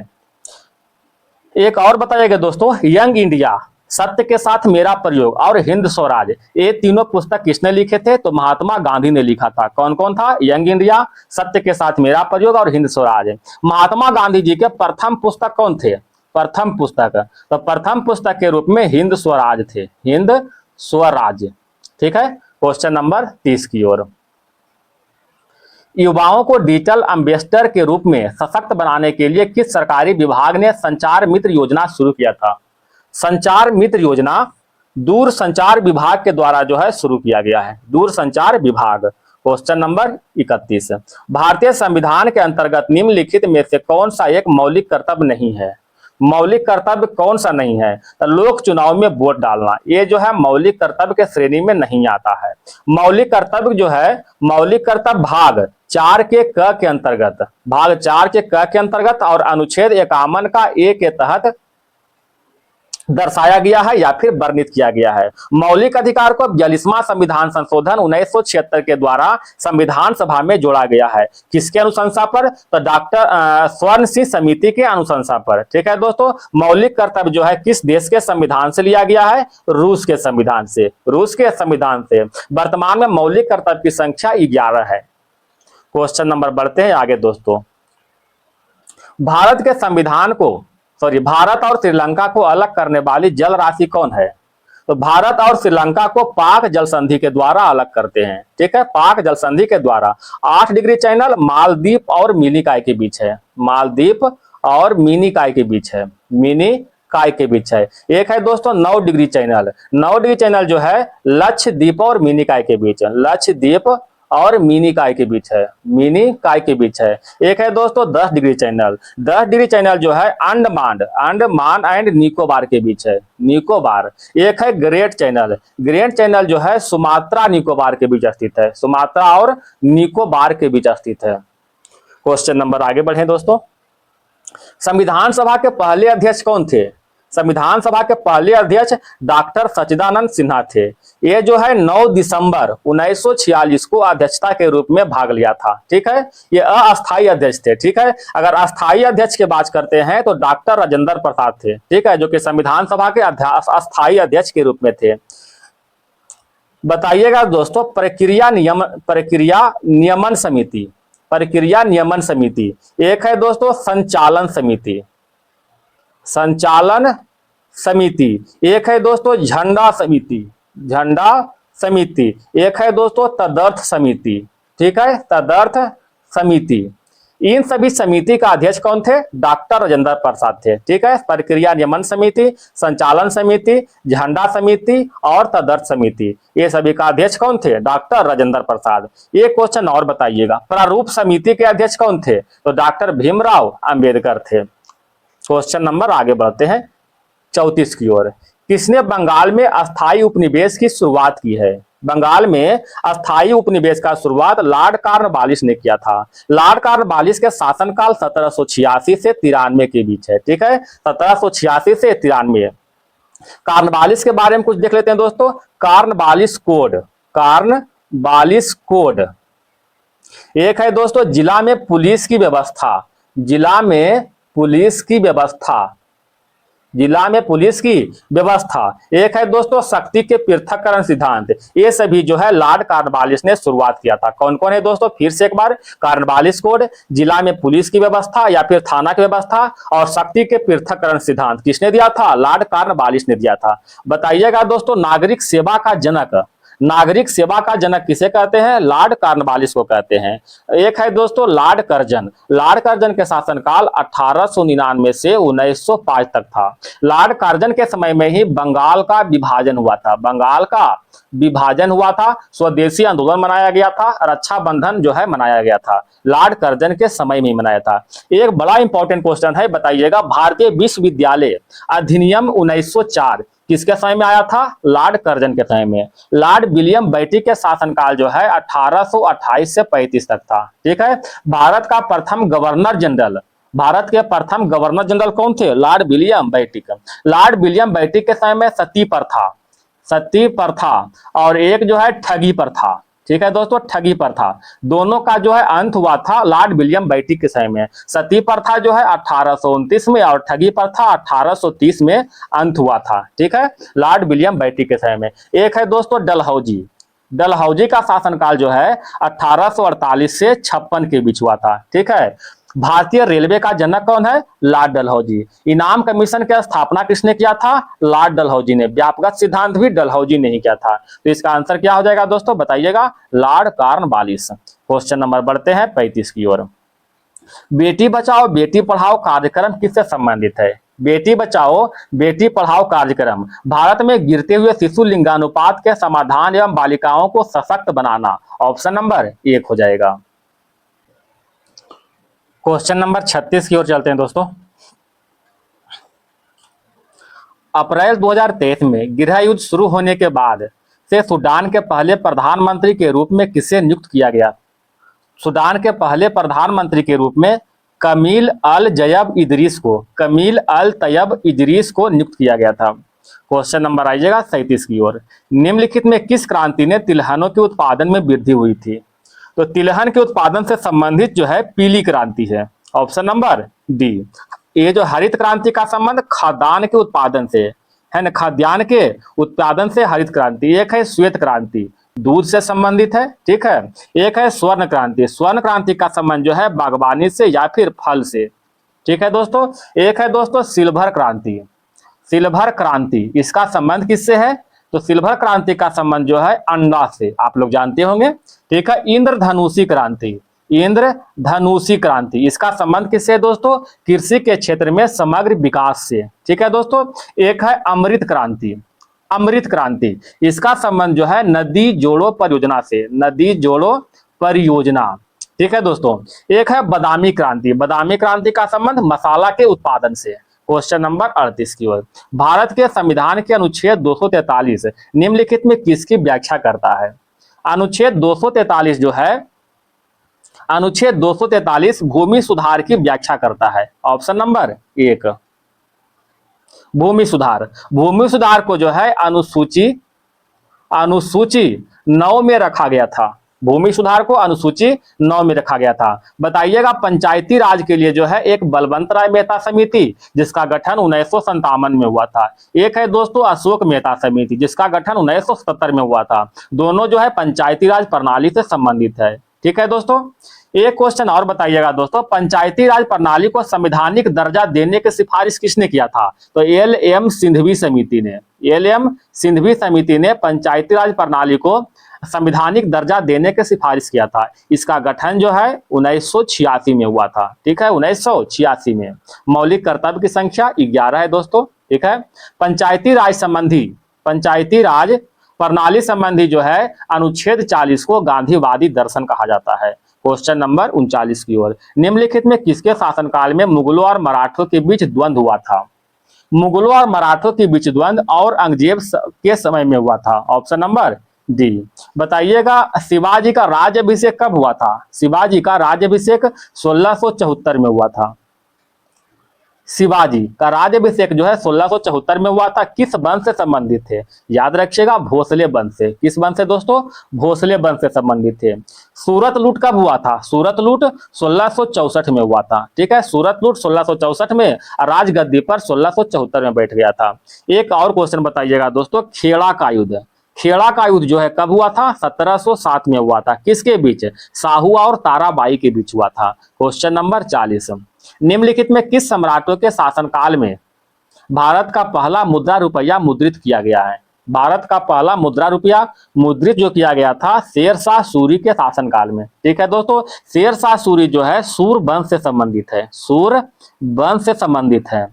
S1: एक और बताइएगा दोस्तों, यंग इंडिया, सत्य के साथ मेरा प्रयोग और हिंद स्वराज, ये तीनों पुस्तक किसने लिखे थे? तो महात्मा गांधी ने लिखा था। कौन कौन था? यंग इंडिया, सत्य के साथ मेरा प्रयोग और हिंद स्वराज। महात्मा गांधी जी के प्रथम पुस्तक कौन थे? प्रथम पुस्तक, तो प्रथम पुस्तक के रूप में हिंद स्वराज थे। हिंद स्वराज। ठीक है, क्वेश्चन नंबर 30 की ओर। युवाओं को डिजिटल एम्बेसडर के रूप में सशक्त बनाने के लिए किस सरकारी विभाग ने संचार मित्र योजना शुरू किया था? संचार मित्र योजना दूर संचार विभाग के द्वारा जो है शुरू किया गया है। दूर संचार विभाग। Question number 31। भारतीय संविधान के अंतर्गत निम्नलिखित में से कौन सा एक मौलिक कर्तव्य नहीं है? मौलिक कर्तव्य कौन सा नहीं है? तो लोक चुनाव में वोट डालना, ये जो है मौलिक कर्तव्य के श्रेणी में नहीं आता है। मौलिक कर्तव्य जो है, मौलिक कर्तव्य भाग 4 के क के अंतर्गत, भाग 4 के क के अंतर्गत और अनुच्छेद 51 का ए के तहत दर्शाया गया है या फिर वर्णित किया गया है। मौलिक अधिकार को 42वां संविधान संशोधन 1976 के द्वारा संविधान सभा में जोड़ा गया है। किसके अनुशंसा पर? तो डॉक्टर स्वर्ण सिंह समिति के अनुशंसा पर। ठीक है दोस्तों, मौलिक कर्तव्य जो है किस देश के संविधान से लिया गया है? रूस के संविधान से। रूस के संविधान से। वर्तमान में मौलिक कर्तव्य की संख्या 11 है। क्वेश्चन नंबर बढ़ते हैं आगे दोस्तों। भारत के संविधान को भारत और श्रीलंका को अलग करने वाली जल राशि कौन है? तो भारत और श्रीलंका को पाक जल संधि के द्वारा अलग करते हैं। ठीक है, पाक जल संधि के द्वारा। 8 डिग्री चैनल मालदीप और मिनीकॉय के बीच है। मालदीप और मिनीकॉय के बीच है। मिनीकॉय के बीच है। एक है दोस्तों 9 डिग्री चैनल। 9 डिग्री चैनल जो है लक्षद्वीप और मिनीकॉय के बीच है। लक्षद्वीप और मिनीकॉय के बीच है। मिनीकॉय के बीच है। एक है दोस्तों 10 डिग्री चैनल। 10 डिग्री चैनल जो है अंडमान एंड निकोबार के बीच है। निकोबार। एक है ग्रेट चैनल। ग्रेट चैनल जो है सुमात्रा निकोबार के बीच स्थित है। सुमात्रा और निकोबार के बीच स्थित है। क्वेश्चन नंबर आगे बढ़े दोस्तों। संविधान सभा के पहले अध्यक्ष कौन थे? संविधान सभा के पहले अध्यक्ष डॉक्टर सच्चिदानंद सिन्हा थे। ये जो है 9 दिसंबर 1946 को अध्यक्षता के रूप में भाग लिया था। ठीक है, ये अस्थायी अध्यक्ष थे। ठीक है, अगर अस्थायी अध्यक्ष की बात करते हैं तो डॉक्टर राजेंद्र प्रसाद थे। ठीक है, जो कि संविधान सभा के अस्थायी अध्यक्ष के रूप में थे। बताइएगा दोस्तों, प्रक्रिया नियमन समिति। प्रक्रिया नियमन समिति। एक है दोस्तों संचालन समिति। संचालन समिति। एक है दोस्तों झंडा समिति। झंडा समिति, एक है दोस्तों तदर्थ समिति, ठीक है, तदर्थ समिति। इन सभी समिति का अध्यक्ष कौन थे? डॉक्टर राजेंद्र प्रसाद थे, ठीक है। प्रक्रिया नियमन समिति, संचालन समिति, झंडा समिति और तदर्थ समिति, ये सभी का अध्यक्ष कौन थे? डॉक्टर राजेंद्र प्रसाद। एक क्वेश्चन और बताइएगा, प्रारूप समिति के अध्यक्ष कौन थे? तो डॉक्टर भीमराव अंबेडकर थे। क्वेश्चन नंबर आगे बढ़ते हैं 34 की ओर। किसने बंगाल में अस्थायी उपनिवेश की शुरुआत की है? बंगाल में अस्थायी उपनिवेश का शुरुआत लॉर्ड कॉर्नवालिस ने किया था। लॉर्ड कॉर्नवालिस के शासनकाल 1786 से 93 के बीच है, ठीक है, 1786 से 93। कॉर्नवालिस के बारे में कुछ देख लेते हैं दोस्तों। कॉर्नवालिस कोड, कॉर्नवालिस कोड एक है दोस्तों जिला में पुलिस की व्यवस्था, जिला में पुलिस की व्यवस्था, जिला में पुलिस की व्यवस्था। एक है दोस्तों शक्ति के पृथक्करण सिद्धांत, ये सभी जो है लॉर्ड कॉर्नवालिस ने शुरुआत किया था। कौन कौन है दोस्तों? फिर से एक बार, कॉर्नवालिस कोड, जिला में पुलिस की व्यवस्था या फिर थाना की व्यवस्था और शक्ति के पृथक्करण सिद्धांत किसने दिया था? लॉर्ड कॉर्नवालिस ने दिया था। बताइएगा दोस्तों नागरिक सेवा का जनक, नागरिक सेवा का जनक किसे कहते हैं? लॉर्ड कॉर्नवालिस को कहते हैं। एक है दोस्तों लॉर्ड कर्जन, लॉर्ड कर्जन के शासनकाल 1899 से 1905 तक था। लॉर्ड कर्जन के समय में ही बंगाल का विभाजन हुआ था, बंगाल का विभाजन हुआ था, स्वदेशी आंदोलन मनाया गया था, रक्षा बंधन जो है मनाया गया था, लॉर्ड कर्जन के समय में मनाया था। एक बड़ा इंपॉर्टेंट क्वेश्चन है, बताइएगा भारतीय विश्वविद्यालय अधिनियम 1904 किसके समय में आया था? लॉर्ड कर्जन के समय में। लॉर्ड विलियम बेंटिक के शासनकाल जो है 1828 से 35 तक था, ठीक है। भारत का प्रथम गवर्नर जनरल, भारत के प्रथम गवर्नर जनरल कौन थे? Lord William Bentinck. Lord William Bentinck के समय में सती प्रथा, सती प्रथा और एक जो है ठगी प्रथा, ठीक है दोस्तों, ठगी प्रथा, दोनों का जो है अंत हुआ था लॉर्ड विलियम बेंटिक के समय में। सती प्रथा जो है 1829 में और ठगी प्रथा 1830 में अंत हुआ था, ठीक है, लॉर्ड विलियम बेंटिक के समय में। एक है दोस्तों डलहौजी, डलहौजी का शासनकाल जो है 1848 से 56 के बीच हुआ था, ठीक है। भारतीय रेलवे का जनक कौन है? लॉर्ड डलहौजी। इनाम कमीशन की स्थापना किसने किया था? लॉर्ड डलहौजी ने। व्यापक सिद्धांत भी डलहौजी ने ही किया था। तो इसका आंसर क्या हो जाएगा दोस्तों? बताइएगा, लॉर्ड कॉर्नवालिस। क्वेश्चन नंबर बढ़ते हैं 35 की ओर। बेटी बचाओ बेटी पढ़ाओ कार्यक्रम किससे संबंधित है? बेटी बचाओ बेटी पढ़ाओ कार्यक्रम भारत में गिरते हुए शिशु लिंगानुपात के समाधान एवं बालिकाओं को सशक्त बनाना, ऑप्शन नंबर 1 हो जाएगा। क्वेश्चन नंबर 36 की ओर चलते हैं दोस्तों। अप्रैल 2023 में गृह युद्ध शुरू होने के बाद से सूडान के पहले प्रधानमंत्री के रूप में किसे नियुक्त किया गया? सूडान के पहले प्रधानमंत्री के रूप में कमील अल जयब इदरीस को, कमील अल तैयब इदरीस को नियुक्त किया गया था। क्वेश्चन नंबर आइएगा 37 की ओर। निम्नलिखित में किस क्रांति ने तिलहनों के उत्पादन में वृद्धि हुई थी? तो तिलहन के उत्पादन से संबंधित जो है पीली क्रांति है, ऑप्शन नंबर डी। ये जो हरित क्रांति का संबंध खाद्यान्न के उत्पादन से है ना, खाद्यान्न के उत्पादन से हरित क्रांति। एक है श्वेत क्रांति, दूध से संबंधित है, ठीक है। एक है स्वर्ण क्रांति, स्वर्ण क्रांति का संबंध जो है बागवानी से या फिर फल से, ठीक है दोस्तों। एक है दोस्तों सिल्वर क्रांति, सिल्वर क्रांति इसका संबंध किससे है? तो सिल्वर क्रांति का संबंध जो है अंडा से, आप लोग जानते होंगे, ठीक है। इंद्रधनुषी क्रांति, इंद्रधनुषी क्रांति इसका संबंध किससे है दोस्तों? कृषि के क्षेत्र में समग्र विकास से, ठीक है दोस्तों। एक है अमृत क्रांति, अमृत क्रांति इसका संबंध जो है नदी जोड़ो परियोजना से, नदी जोड़ो परियोजना, ठीक है दोस्तों। एक है बादामी क्रांति, बादामी क्रांति का संबंध मसाला के उत्पादन से। क्वेश्चन नंबर 38 की ओर। भारत के संविधान के अनुच्छेद 243 निम्नलिखित में किसकी व्याख्या करता है? अनुच्छेद 243 जो है, अनुच्छेद 243 भूमि सुधार की व्याख्या करता है, ऑप्शन नंबर 1। भूमि सुधार, भूमि सुधार को जो है अनुसूची 9 में रखा गया था, भूमि सुधार को अनुसूची 9 में रखा गया था। बताइएगा पंचायती राज के लिए जो है एक बलवंत राय मेहता समिति जिसका गठन 1957 में हुआ था। एक है दोस्तों अशोक मेहता समिति जिसका गठन 1977 में हुआ था। दोनों जो है पंचायती राज प्रणाली से संबंधित है, ठीक है दोस्तों। एक क्वेश्चन और बताइएगा दोस्तों, पंचायती राज प्रणाली को संवैधानिक दर्जा देने की सिफारिश किसने किया था? तो एल एम सिंघवी समिति ने। एल एम सिंघवी समिति ने पंचायती राज प्रणाली को संवैधानिक दर्जा देने की सिफारिश किया था। इसका गठन जो है 1986 में हुआ था। ठीक है, 1986 में। मौलिक कर्तव्य की संख्या 11 है दोस्तों। ठीक है, पंचायती राज प्रणाली संबंधी जो है अनुच्छेद 40 को गांधीवादी दर्शन कहा जाता है। क्वेश्चन नंबर 39 की ओर, निम्नलिखित में किसके शासनकाल में मुगलों और मराठों के बीच द्वंद्व हुआ था? मुगलों और मराठों के बीच द्वंद्व औरंगजेब के समय में हुआ था। Option number D. बताइएगा शिवाजी का राज्याभिषेक कब हुआ था? शिवाजी का राज्याभिषेक 1674 में हुआ था। शिवाजी का राज्याभिषेक जो है 1674 में हुआ था। किस वंश से संबंधित थे? याद रखिएगा, भोसले वंश से। किस वंश से दोस्तों? भोसले वंश से संबंधित थे। सूरत लूट कब हुआ था? सूरत लूट 1664 में हुआ था। ठीक है, सूरत लूट 1664 में, राजगद्दी पर 1674 में बैठ गया था। एक और क्वेश्चन बताइएगा दोस्तों, खेड़ा का युद्ध। खेड़ा का युद्ध जो है कब हुआ था? 1707 में हुआ था। किसके बीच? शाहू और ताराबाई के बीच हुआ था। क्वेश्चन नंबर 40, निम्नलिखित में किस सम्राटों के शासनकाल में भारत का पहला मुद्रा रुपया मुद्रित किया गया है? भारत का पहला मुद्रा रुपया मुद्रित जो किया गया था शेरशाह सूरी के शासनकाल में। ठीक है दोस्तों, शेरशाह सूरी जो है सूर वंश से संबंधित है। सूर वंश से संबंधित है।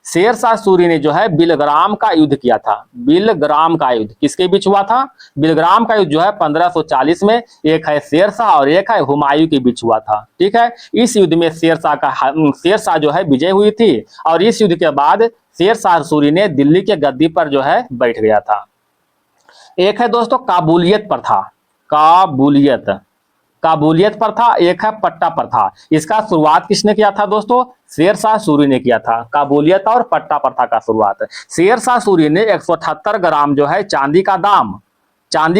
S1: शेरशाह सूरी ने जो है बिलग्राम का युद्ध किया था। बिलग्राम का युद्ध किसके बीच हुआ था? बिलग्राम का युद्ध जो है 1540 में, एक है शेरशाह और एक है हुमायूं के बीच हुआ था। ठीक है, इस युद्ध में शेरशाह जो है विजय हुई थी और इस युद्ध के बाद शेरशाह सूरी ने दिल्ली के गद्दी पर जो है बैठ गया था। एक है दोस्तों काबुलियत प्रथा। काबुलियत प्रथा, एक है पट्टा प्रथा। इसका शुरुआत किसने किया था दोस्तों? शेरशाह सूरी ने किया था। काबुलियत और पट्टा प्रथा का शुरुआत शेरशाह सूरी ने 178 ग्राम जो है चांदी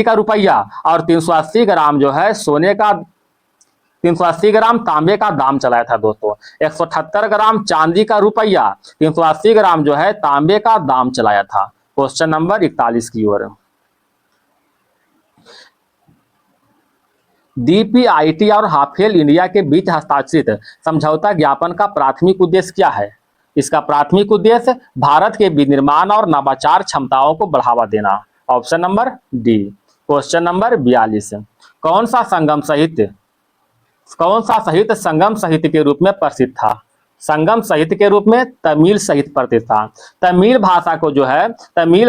S1: का रुपया और 380 ग्राम जो है सोने का 380 ग्राम तांबे का दाम चलाया था दोस्तों। 178 ग्राम चांदी का रुपया, 380 ग्राम जो है तांबे का दाम चलाया था। क्वेश्चन नंबर 41 की ओर, डीपीआईटी और हाफेल इंडिया के बीच हस्ताक्षरित समझौता ज्ञापन का प्राथमिक उद्देश्य क्या है? इसका प्राथमिक उद्देश्य भारत के विनिर्माण और नवाचार क्षमताओं को बढ़ावा देना। Option number D. Question number 42, कौन सा साहित्य संगम साहित्य के रूप में प्रसिद्ध था? संगम साहित्य के रूप में तमिल साहित्य प्रसिद्ध था। तमिल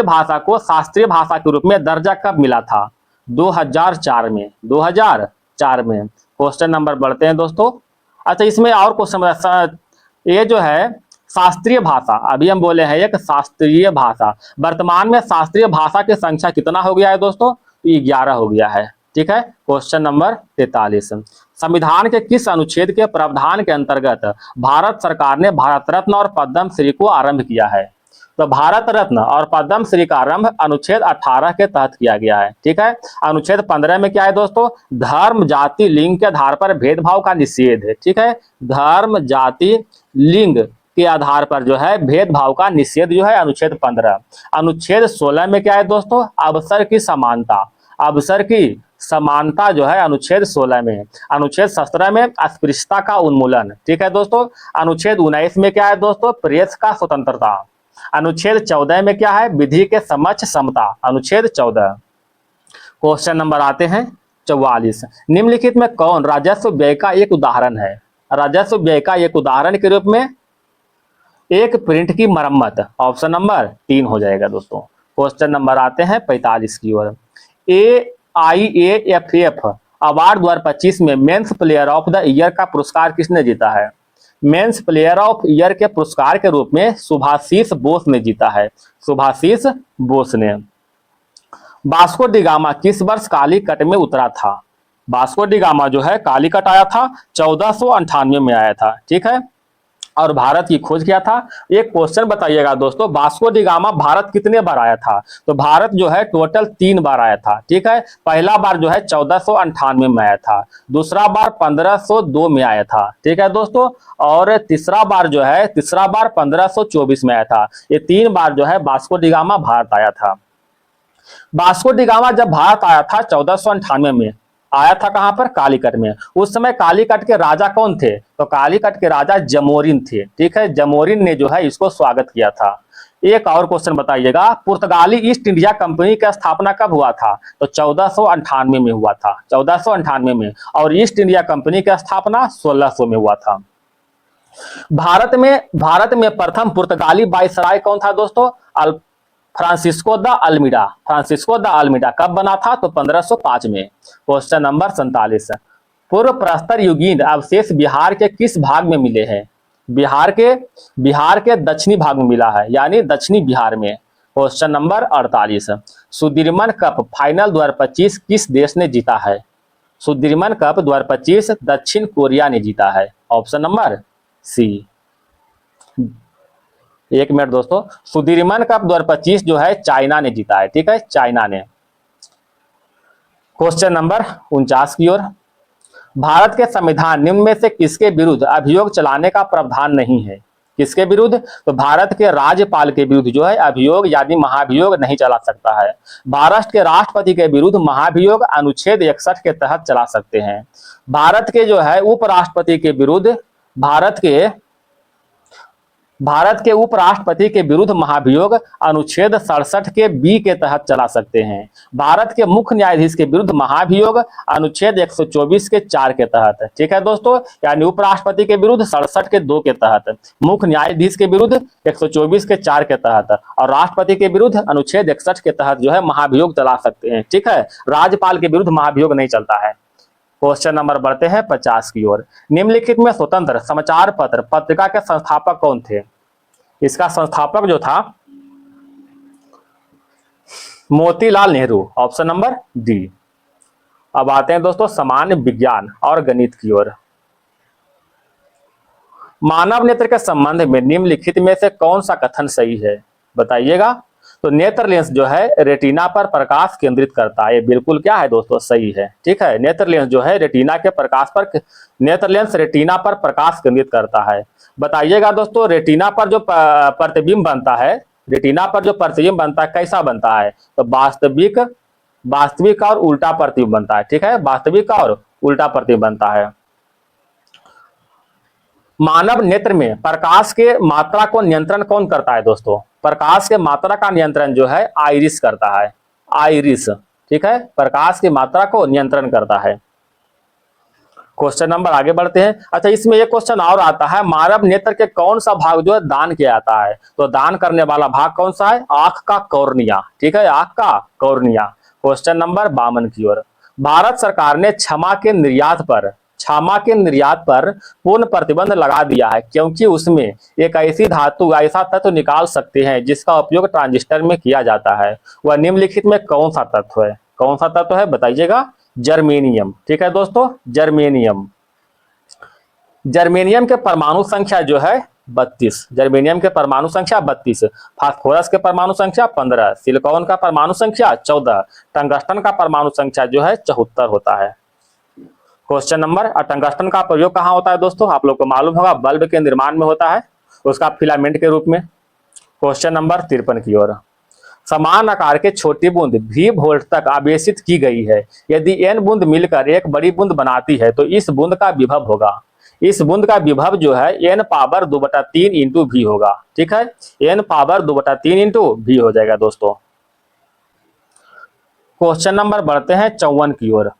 S1: भाषा को शास्त्रीय भाषा के रूप में दर्जा कब मिला था? 2004 में। 2004 में। क्वेश्चन नंबर बढ़ते हैं दोस्तों। अच्छा, इसमें और क्वेश्चन, ये जो है शास्त्रीय भाषा, अभी हम बोले हैं एक शास्त्रीय भाषा, वर्तमान में शास्त्रीय भाषा की संख्या कितना हो गया है दोस्तों? 11 हो गया है। ठीक है, क्वेश्चन नंबर 43, संविधान के किस अनुच्छेद के प्रावधान के अंतर्गत भारत सरकार ने भारत रत्न और पद्म श्री को आरंभ किया है? तो भारत रत्न और पद्म श्री का आरंभ अनुच्छेद 18 के तहत किया गया है। ठीक है, अनुच्छेद 15 में क्या है दोस्तों? धर्म, जाति, लिंग के आधार पर भेदभाव का निषेध है। ठीक है, धर्म, जाति, लिंग के आधार पर जो है भेदभाव का निषेध जो है अनुच्छेद 15। अनुच्छेद 16 में क्या है दोस्तों? अवसर की समानता जो है अनुच्छेद 16 में। अनुच्छेद 17 में अस्पृश्यता का उन्मूलन। ठीक है दोस्तों। अनुच्छेद 19 में क्या है दोस्तों? प्रेस का स्वतंत्रता। अनुच्छेद 14 में क्या है? विधि के समक्ष समता। अनुच्छेद 14। क्वेश्चन नंबर आते हैं 44, निम्नलिखित में कौन राजस्व व्यय का एक उदाहरण है? राजस्व व्यय का एक उदाहरण के रूप में एक प्रिंट की मरम्मत। ऑप्शन नंबर 3 हो जाएगा दोस्तों। क्वेश्चन नंबर आते हैं 45 की ओर, AIAFF अवार्ड 2025 में men's player of the year का पुरस्कार किसने जीता है? मेंस प्लेयर ऑफ ईयर के पुरस्कार के रूप में सुभाषिस बोस ने जीता है। सुभाषिस बोस ने। वास्को डी गामा किस वर्ष कालीकट में उतरा था? वास्को डी गामा जो है कालीकट आया था 1498 में आया था। ठीक है, और भारत की खोज किया था। एक क्वेश्चन बताइएगा दोस्तों, वास्को डी गामा भारत कितने बार आया था? तो भारत जो है टोटल 3 बार आया था। ठीक है, पहला बार जो है 1498 में आया था, दूसरा बार 1502 में आया था। ठीक है दोस्तों, और तीसरा बार 1524 में आया था। ये 3 बार जो है वास्को डी गामा भारत आया था। वास्को डी गामा जब भारत आया था 1498 में, आया था कहां पर, कालीकट में। उस समय कालीकट के राजा कौन थे, तो कालीकट के राजा जमोरिन थे। ठीक है, जमोरिन ने जो है इसको स्वागत किया था। एक और क्वेश्चन बताइएगा, पुर्तगाली ईस्ट इंडिया कंपनी की स्थापना कब हुआ था, तो 1498 में हुआ था, 1498 में। और ईस्ट इंडिया कंपनी की स्थापना 1600 में हुआ था। भारत में प्रथम पुर्तगाली वायसराय कौन था दोस्तों, Francisco de Almeida. Francisco de Almeida कब बना था, तो 1505 में। क्वेश्चन नंबर 47, पूर्व प्रस्तर युगीन अवशेष बिहार के किस भाग में मिले हैं, बिहार के दक्षिणी भाग में मिला है, यानी दक्षिणी बिहार में। क्वेश्चन नंबर 48, सुदीर्मन कप फाइनल 2025 किस देश ने जीता है, सुदीर्मन कप 2025 दक्षिण कोरिया ने जीता है। Option number C. एक मिनट दोस्तों, सुदीर्मन कप 2025 जो है चाइना ने जीता है। ठीक है, चाइना ने। क्वेश्चन नंबर 49 की ओर, भारत के संविधान निम्न में से किसके विरुद्ध अभियोग चलाने का प्रावधान नहीं है, किसके विरुद्ध, तो भारत के राज्यपाल के विरुद्ध जो है अभियोग यानी महाभियोग नहीं चला सकता है। महाराष्ट्र के राष्ट्रपति के विरुद्ध महाभियोग अनुच्छेद 61 के तहत चला सकते हैं। भारत के जो है उपराष्ट्रपति के विरुद्ध भारत के उपराष्ट्रपति के विरुद्ध महाभियोग अनुच्छेद 67 के बी के तहत चला सकते हैं। भारत के मुख्य न्यायाधीश के विरुद्ध महाभियोग अनुच्छेद 124 के 4 के तहत। ठीक है दोस्तों, यानी उपराष्ट्रपति के विरुद्ध 67 के 2 के तहत, मुख्य न्यायाधीश के विरुद्ध 124 के 4 के तहत और राष्ट्रपति के विरुद्ध अनुच्छेद 61 के तहत जो है महाभियोग चला सकते हैं। ठीक है, राज्यपाल के विरुद्ध महाभियोग नहीं चलता है। क्वेश्चन नंबर बढ़ते हैं 50 की ओर, निम्नलिखित में स्वतंत्र समाचार पत्र पत्रिका के संस्थापक कौन थे, इसका संस्थापक जो था Motilal Nehru. Option number D. अब आते हैं दोस्तों सामान्य विज्ञान और गणित की ओर। मानव नेत्र के संबंध में निम्नलिखित में से कौन सा कथन सही है, बताइएगा। तो नेत्र लेंस जो है रेटिना पर प्रकाश केंद्रित करता है, ये बिल्कुल क्या है दोस्तों, सही है। ठीक है, नेत्र लेंस जो है नेत्र लेंस रेटिना पर प्रकाश केंद्रित करता है। बताइएगा दोस्तों, रेटिना पर जो प्रतिबिंब बनता है, रेटिना पर जो प्रतिबिंब बनता है कैसा बनता है, तो वास्तविक और उल्टा प्रतिबिंब बनता है। ठीक है, वास्तविक और उल्टा प्रतिबिंब बनता है। मानव नेत्र में प्रकाश के मात्रा को नियंत्रण कौन करता है दोस्तों, प्रकाश के मात्रा का नियंत्रण जो है आइरिस करता है, आइरिस। ठीक है, प्रकाश की मात्रा को नियंत्रण करता है। क्वेश्चन नंबर आगे बढ़ते हैं। अच्छा, इसमें एक क्वेश्चन और आता है, मानव नेत्र के कौन सा भाग जो है दान किया जाता है, तो दान करने वाला भाग कौन सा है, आंख का कॉर्निया। ठीक है, आंख का कॉर्निया। क्वेश्चन नंबर 52 की ओर, भारत सरकार ने क्षमा के निर्यात पर पूर्ण प्रतिबंध लगा दिया है क्योंकि उसमें एक ऐसी धातु ऐसा तत्व निकाल सकते हैं जिसका उपयोग ट्रांजिस्टर में किया जाता है। वह निम्नलिखित में कौन सा तत्व है, कौन सा तत्व है बताइएगा, जर्मेनियम। ठीक है दोस्तों, जर्मेनियम के परमाणु संख्या जो है 32, जर्मेनियम के परमाणु संख्या 32, फास्फोरस के परमाणु संख्या 15, सिलिकॉन का परमाणु संख्या 14, टंगस्टन का परमाणु संख्या जो है 74 होता है। क्वेश्चन नंबर, टंगस्टन का प्रयोग कहाँ होता है दोस्तों, आप लोग को मालूम होगा बल्ब के निर्माण में होता है, उसका फिलामेंट के रूप में। क्वेश्चन नंबर 53 की ओर, समान आकार के छोटी बूंद भी वोल्ट तक आवेशित की गई है, यदि n बूंद मिलकर एक बड़ी बूंद बनाती है तो इस बूंद का विभव होगा, इस बूंद का विभव जो है n पावर 2/3 इंटू भी होगा। ठीक है, n पावर 2/3 इंटू भी हो जाएगा दोस्तों। क्वेश्चन नंबर बढ़ते हैं 54 की ओर,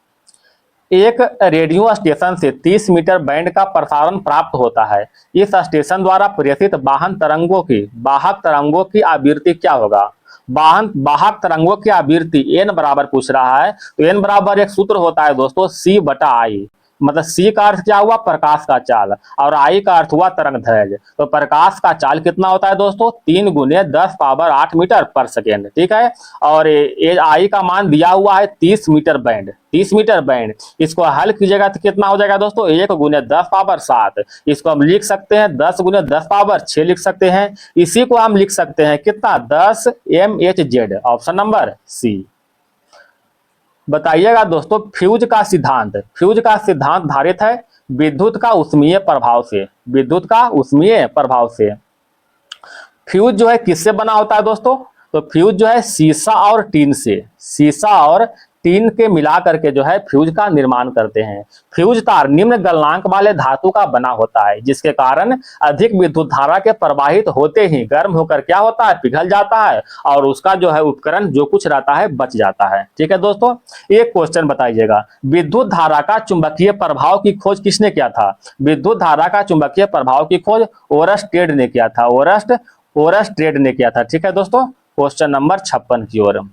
S1: एक रेडियो स्टेशन से 30 मीटर बैंड का प्रसारण प्राप्त होता है, इस स्टेशन द्वारा प्रेषित वाहक तरंगों की आवृत्ति क्या होगा, वाहक तरंगों की आवृत्ति n बराबर पूछ रहा है, तो n बराबर एक सूत्र होता है दोस्तों C/I, मतलब C का अर्थ क्या हुआ, प्रकाश का चाल, और I का अर्थ हुआ तरंग दैर्घ्य। तो प्रकाश का चाल कितना होता है दोस्तों, 3 × 10⁸ मीटर पर सेकेंड। ठीक है, और I का मान दिया हुआ है 30 मीटर बैंड, 30 मीटर बैंड। इसको हल कीजिएगा तो कितना हो जाएगा दोस्तों, 1 × 10⁻7। इसको हम लिख सकते हैं 10 × 10⁻6 लिख सकते हैं। इसी को हम लिख सकते हैं कितना, 10 mHz। ऑप्शन नंबर सी। बताइएगा दोस्तों, फ्यूज का सिद्धांत धारित है विद्युत का ऊष्मीय प्रभाव से, विद्युत का ऊष्मीय प्रभाव से। फ्यूज जो है किससे बना होता है दोस्तों, तो फ्यूज जो है शीशा और टीन से, शीशा और टीन के मिला करके जो है फ्यूज का निर्माण करते हैं। फ्यूज तार निम्न गलनांक वाले धातु का बना होता है, जिसके कारण अधिक विद्युत धारा के प्रवाहित होते ही गर्म होकर क्या होता है, पिघल जाता है और उसका जो है उपकरण जो कुछ रहता है बच जाता है। ठीक है दोस्तों, एक क्वेश्चन बताइएगा, विद्युत धारा का चुंबकीय प्रभाव की खोज किसने किया था? विद्युत धारा का चुंबकीय प्रभाव की खोज ओरस्टेड ने किया था, ओरस्टेड ने किया था। ठीक है दोस्तों, क्वेश्चन नंबर 56 की ओर।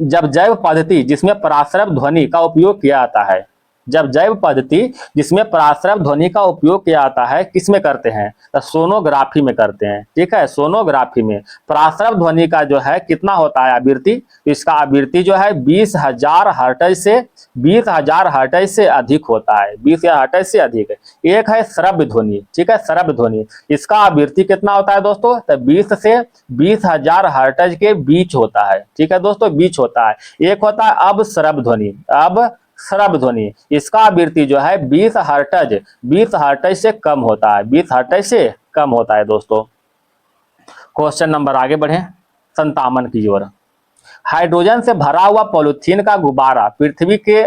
S1: जब जैव पद्धति जिसमें पराश्रव ध्वनि का उपयोग किया जाता है, जब जैव पद्धति जिसमें पराश्रव ध्वनि का उपयोग किया जाता है किसमें करते हैं? तो सोनोग्राफी में करते हैं। ठीक है, सोनोग्राफी में पराश्रव ध्वनि का जो है कितना होता है आवृत्ति? इसका आवृत्ति जो है 20,000 हर्ट्ज से 20,000 हर्ट्ज से अधिक होता है, 20,000 हर्ट्ज से अधिक है। एक है श्रव्य ध्वनि। ठीक है, श्रव्य ध्वनि, इसका आवृत्ति कितना होता है दोस्तों? तो 20 से 20,000 हर्ट्ज के बीच होता है। ठीक है दोस्तों, बीच होता है। एक होता है अब श्रव्य ध्वनि, अब श्रव्य ध्वनि, इसका आवृत्ति जो है 20 हर्ट्ज से कम होता है, 20 हर्ट्ज से कम होता है दोस्तों। क्वेश्चन नंबर आगे बढ़े 57 की ओर। हाइड्रोजन से भरा हुआ पॉलीथीन का गुब्बारा पृथ्वी के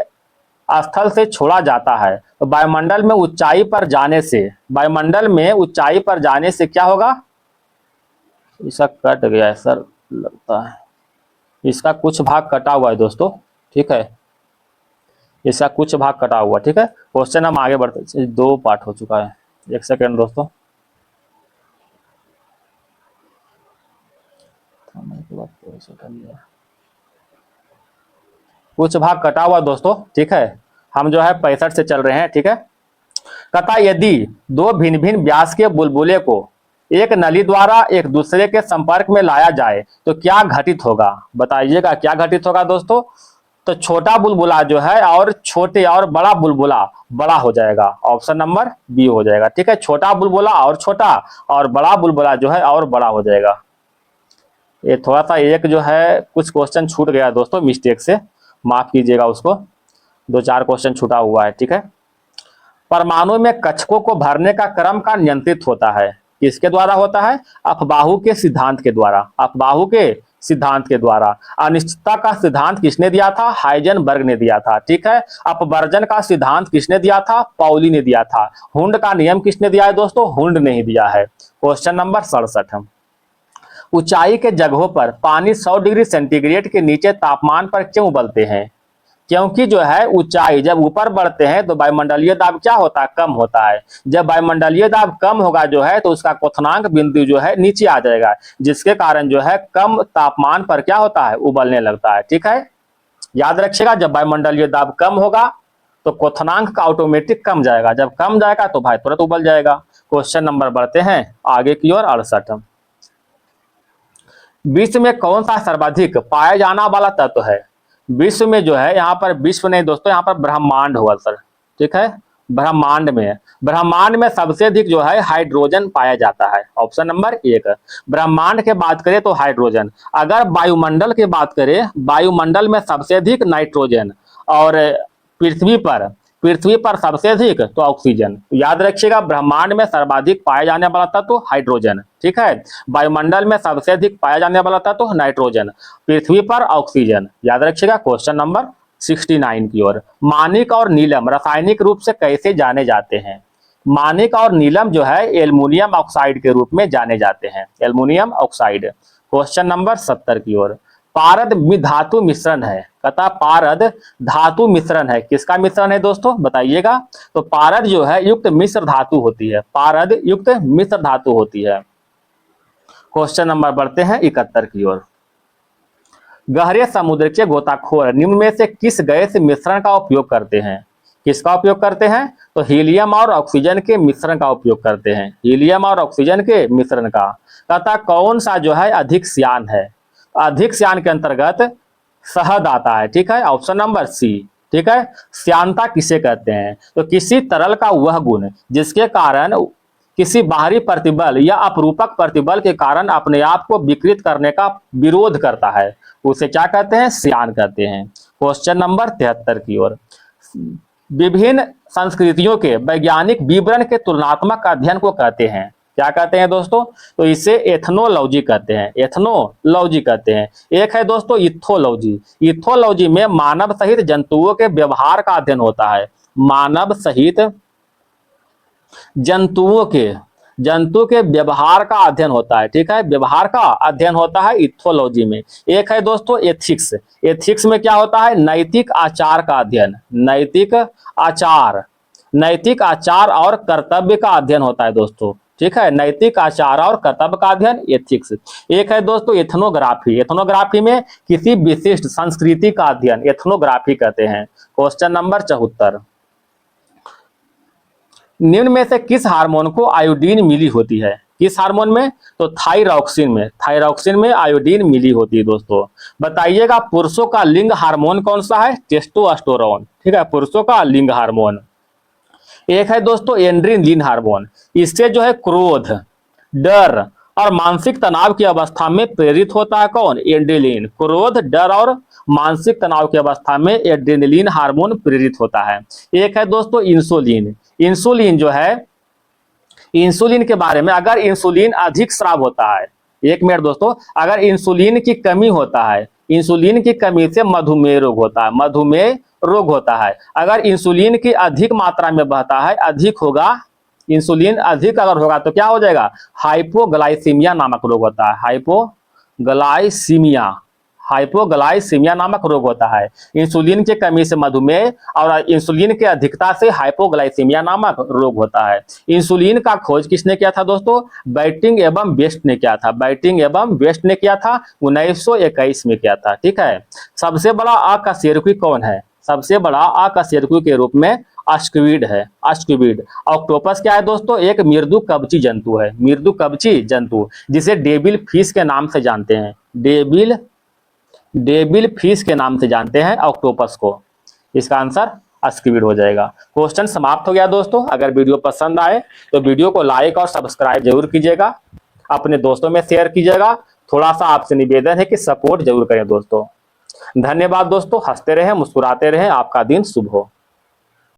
S1: स्थल से छोड़ा जाता है तो वायुमंडल में ऊंचाई पर जाने से, वायुमंडल में ऊंचाई पर जाने से क्या होगा? इसका कट गया है सर, लगता है इसका कुछ भाग कटा हुआ है दोस्तों। ठीक है, इसका कुछ भाग कटा हुआ। ठीक है, क्वेश्चन हम आगे बढ़ते, 2 पार्ट हो चुका है। एक सेकेंड दोस्तों, कुछ भाग कटा हुआ दोस्तों। ठीक है, हम जो है 65 से चल रहे हैं। ठीक है, कथा यदि 2 भिन्न भिन्न व्यास के बुलबुले को एक नली द्वारा एक दूसरे के संपर्क में लाया जाए तो क्या घटित होगा? बताइएगा क्या घटित होगा दोस्तों? तो छोटा बुलबुला जो है और छोटे और बड़ा बुलबुला बड़ा हो जाएगा, ऑप्शन नंबर बी हो जाएगा। ठीक है, छोटा बुलबुला और छोटा और बड़ा बुलबुला जो है और बड़ा हो जाएगा। ये थोड़ा सा एक जो है कुछ क्वेश्चन छूट गया दोस्तों मिस्टेक से, माफ कीजिएगा उसको, 2-4 क्वेश्चन छूटा हुआ है। ठीक है, परमाणु में कक्षकों को भरने का क्रम का नियंत्रित होता है, किसके द्वारा होता है? अफबाहु के सिद्धांत के द्वारा, अफबाहु के सिद्धांत के द्वारा। अनिश्चितता का सिद्धांत किसने दिया था? हाइजेनबर्ग ने दिया था। ठीक है, अपवर्जन का सिद्धांत किसने दिया था? पाउली ने दिया था। हुंड का नियम किसने दिया है दोस्तों? हुंड ने ही दिया है। Question number 67। ऊंचाई के जगहों पर पानी 100 डिग्री सेंटीग्रेड के नीचे तापमान पर क्यों उबलते हैं? क्योंकि जो है ऊंचाई जब ऊपर बढ़ते हैं तो वायुमंडलीय दाब क्या होता है? कम होता है। जब वायुमंडलीय दाब कम होगा जो है तो उसका क्वथनांक बिंदु जो है नीचे आ जाएगा, जिसके कारण जो है कम तापमान पर क्या होता है? उबलने लगता है। ठीक है, याद रखिएगा, जब वायुमंडलीय दाब कम होगा तो क्वथनांक का ऑटोमेटिक कम जाएगा, जब कम जाएगा तो भाई तुरंत उबल जाएगा। क्वेश्चन नंबर बढ़ते हैं आगे की ओर 68। विश्व में कौन सा सर्वाधिक पाया जाना वाला तत्व है? विश्व में जो है, यहाँ पर विश्व नहीं दोस्तों, यहाँ पर ब्रह्मांड होगा सर। ठीक है, ब्रह्मांड में, ब्रह्मांड में सबसे अधिक जो है हाइड्रोजन पाया जाता है, ऑप्शन नंबर 1। ब्रह्मांड के बात करें तो हाइड्रोजन। अगर वायुमंडल की बात करें, वायुमंडल में सबसे अधिक नाइट्रोजन और पृथ्वी पर सबसे अधिक तो ऑक्सीजन। याद रखिएगा, ब्रह्मांड में सर्वाधिक पाया जाने वाला तत्व हाइड्रोजन। ठीक है, वायुमंडल में सबसे अधिक पाया जाने वाला तत्व नाइट्रोजन, पृथ्वी पर ऑक्सीजन। याद रखिएगा। क्वेश्चन नंबर 69 की ओर। माणिक और नीलम रासायनिक रूप से कैसे जाने जाते हैं? माणिक और नीलम जो है एल्युमिनियम ऑक्साइड के रूप में जाने जाते हैं, एल्युमिनियम ऑक्साइड। क्वेश्चन नंबर 70 की ओर। पारद धातु मिश्रण है, कहता पारद धातु मिश्रण है, किसका मिश्रण है दोस्तों? बताइएगा। तो पारद जो है युक्त मिश्र धातु होती है, पारद युक्त मिश्र धातु होती है। क्वेश्चन नंबर बढ़ते हैं 71 की ओर। गहरे समुद्र के गोताखोर निम्न में से किस गैस मिश्रण का उपयोग करते हैं? किसका उपयोग करते हैं? तो हीलियम और ऑक्सीजन के मिश्रण का उपयोग करते हैं, हीलियम और ऑक्सीजन के मिश्रण का। कहता कौन सा जो है अधिक श्यान है? अधिक श्यान के अंतर्गत शहद आता है। ठीक है, ऑप्शन नंबर सी। ठीक है, श्यानता किसे कहते हैं? तो किसी तरल का वह गुण जिसके कारण किसी बाहरी प्रतिबल या अपरूपक प्रतिबल के कारण अपने आप को विकृत करने का विरोध करता है, उसे क्या कहते हैं? श्यान कहते हैं। क्वेश्चन नंबर 73 की ओर। विभिन्न संस्कृतियों के वैज्ञानिक विवरण के तुलनात्मक अध्ययन को कहते हैं, क्या कहते हैं दोस्तों? तो इसे एथनोलॉजी कहते हैं, एथनोलॉजी कहते हैं। एक है दोस्तों इथोलॉजी। इथोलॉजी में मानव सहित जंतुओं के व्यवहार का अध्ययन होता है। मानव सहित जंतु के व्यवहार का अध्ययन होता है। ठीक है, व्यवहार का अध्ययन होता है इथोलॉजी में। एक है दोस्तों एथिक्स। एथिक्स में क्या होता है? नैतिक आचार का अध्ययन। नैतिक आचार और कर्तव्य का अध्ययन होता है दोस्तों। ठीक है, नैतिक आचार और कर्तव्य का अध्ययन एथिक्स। एक है दोस्तों एथनोग्राफी। एथनोग्राफी में किसी विशिष्ट संस्कृति का अध्ययन एथनोग्राफी कहते हैं। क्वेश्चन नंबर 74, निम्न में से किस हार्मोन को आयोडीन मिली होती है? किस हार्मोन में? तो थायरॉक्सिन में। थायरॉक्सिन में आयोडीन मिली होती है दोस्तों। बताइएगा पुरुषों का लिंग हार्मोन कौन सा है? टेस्टोस्टेरोन। ठीक है, पुरुषों का लिंग हार्मोन। एक है दोस्तों एंड्रेनलिन हार्मोन। इससे जो है क्रोध, डर और मानसिक तनाव की अवस्था में प्रेरित होता है कौन? एड्रेनलिन। क्रोध, डर और मानसिक तनाव की अवस्था में एड्रेनलिन हार्मोन प्रेरित होता है। एक है दोस्तों इंसुलिन। इंसुलिन जो है, इंसुलिन के बारे में, अगर इंसुलिन अधिक स्राव होता है, एक मिनट दोस्तों, अगर इंसुलिन की कमी होता है, इंसुलिन की कमी से मधुमेह रोग होता है, मधुमेह रोग होता है। अगर इंसुलिन की अधिक मात्रा में बहता है, अधिक होगा, इंसुलिन अधिक अगर होगा तो क्या हो जाएगा? हाइपोग्लाइसीमिया नामक रोग होता है। हाइपोग्लाइसीमिया नामक रोग होता है। इंसुलिन की कमी से मधुमेह और इंसुलिन की अधिकता से हाइपोग्लाइसीमिया नामक रोग होता है। इंसुलिन का खोज किसने किया था दोस्तों? बैटिंग एवं वेस्ट ने किया था। बैटिंग एवं वेस्ट ने किया था, 1921 में किया था। ठीक है, सबसे बड़ा अकशेरुकी कौन है? सबसे बड़ा अकशेरुकी के रूप में स्क्विड है। स्क्विड। ऑक्टोपस क्या है दोस्तों? एक मृदु कवची जंतु है। मृदु कवची जंतु, जिसे डेविल फिश के नाम से जानते हैं। डेविल फिश के नाम से जानते हैं ऑक्टोपस को। इसका आंसर स्क्विड हो जाएगा। क्वेश्चन समाप्त हो गया दोस्तों। अगर वीडियो पसंद आए तो वीडियो को लाइक और सब्सक्राइब जरूर कीजिएगा, अपने दोस्तों में शेयर कीजिएगा। थोड़ा सा आपसे निवेदन है कि सपोर्ट जरूर करें दोस्तों। धन्यवाद दोस्तों। हंसते रहें, मुस्कुराते रहें। आपका दिन शुभ हो।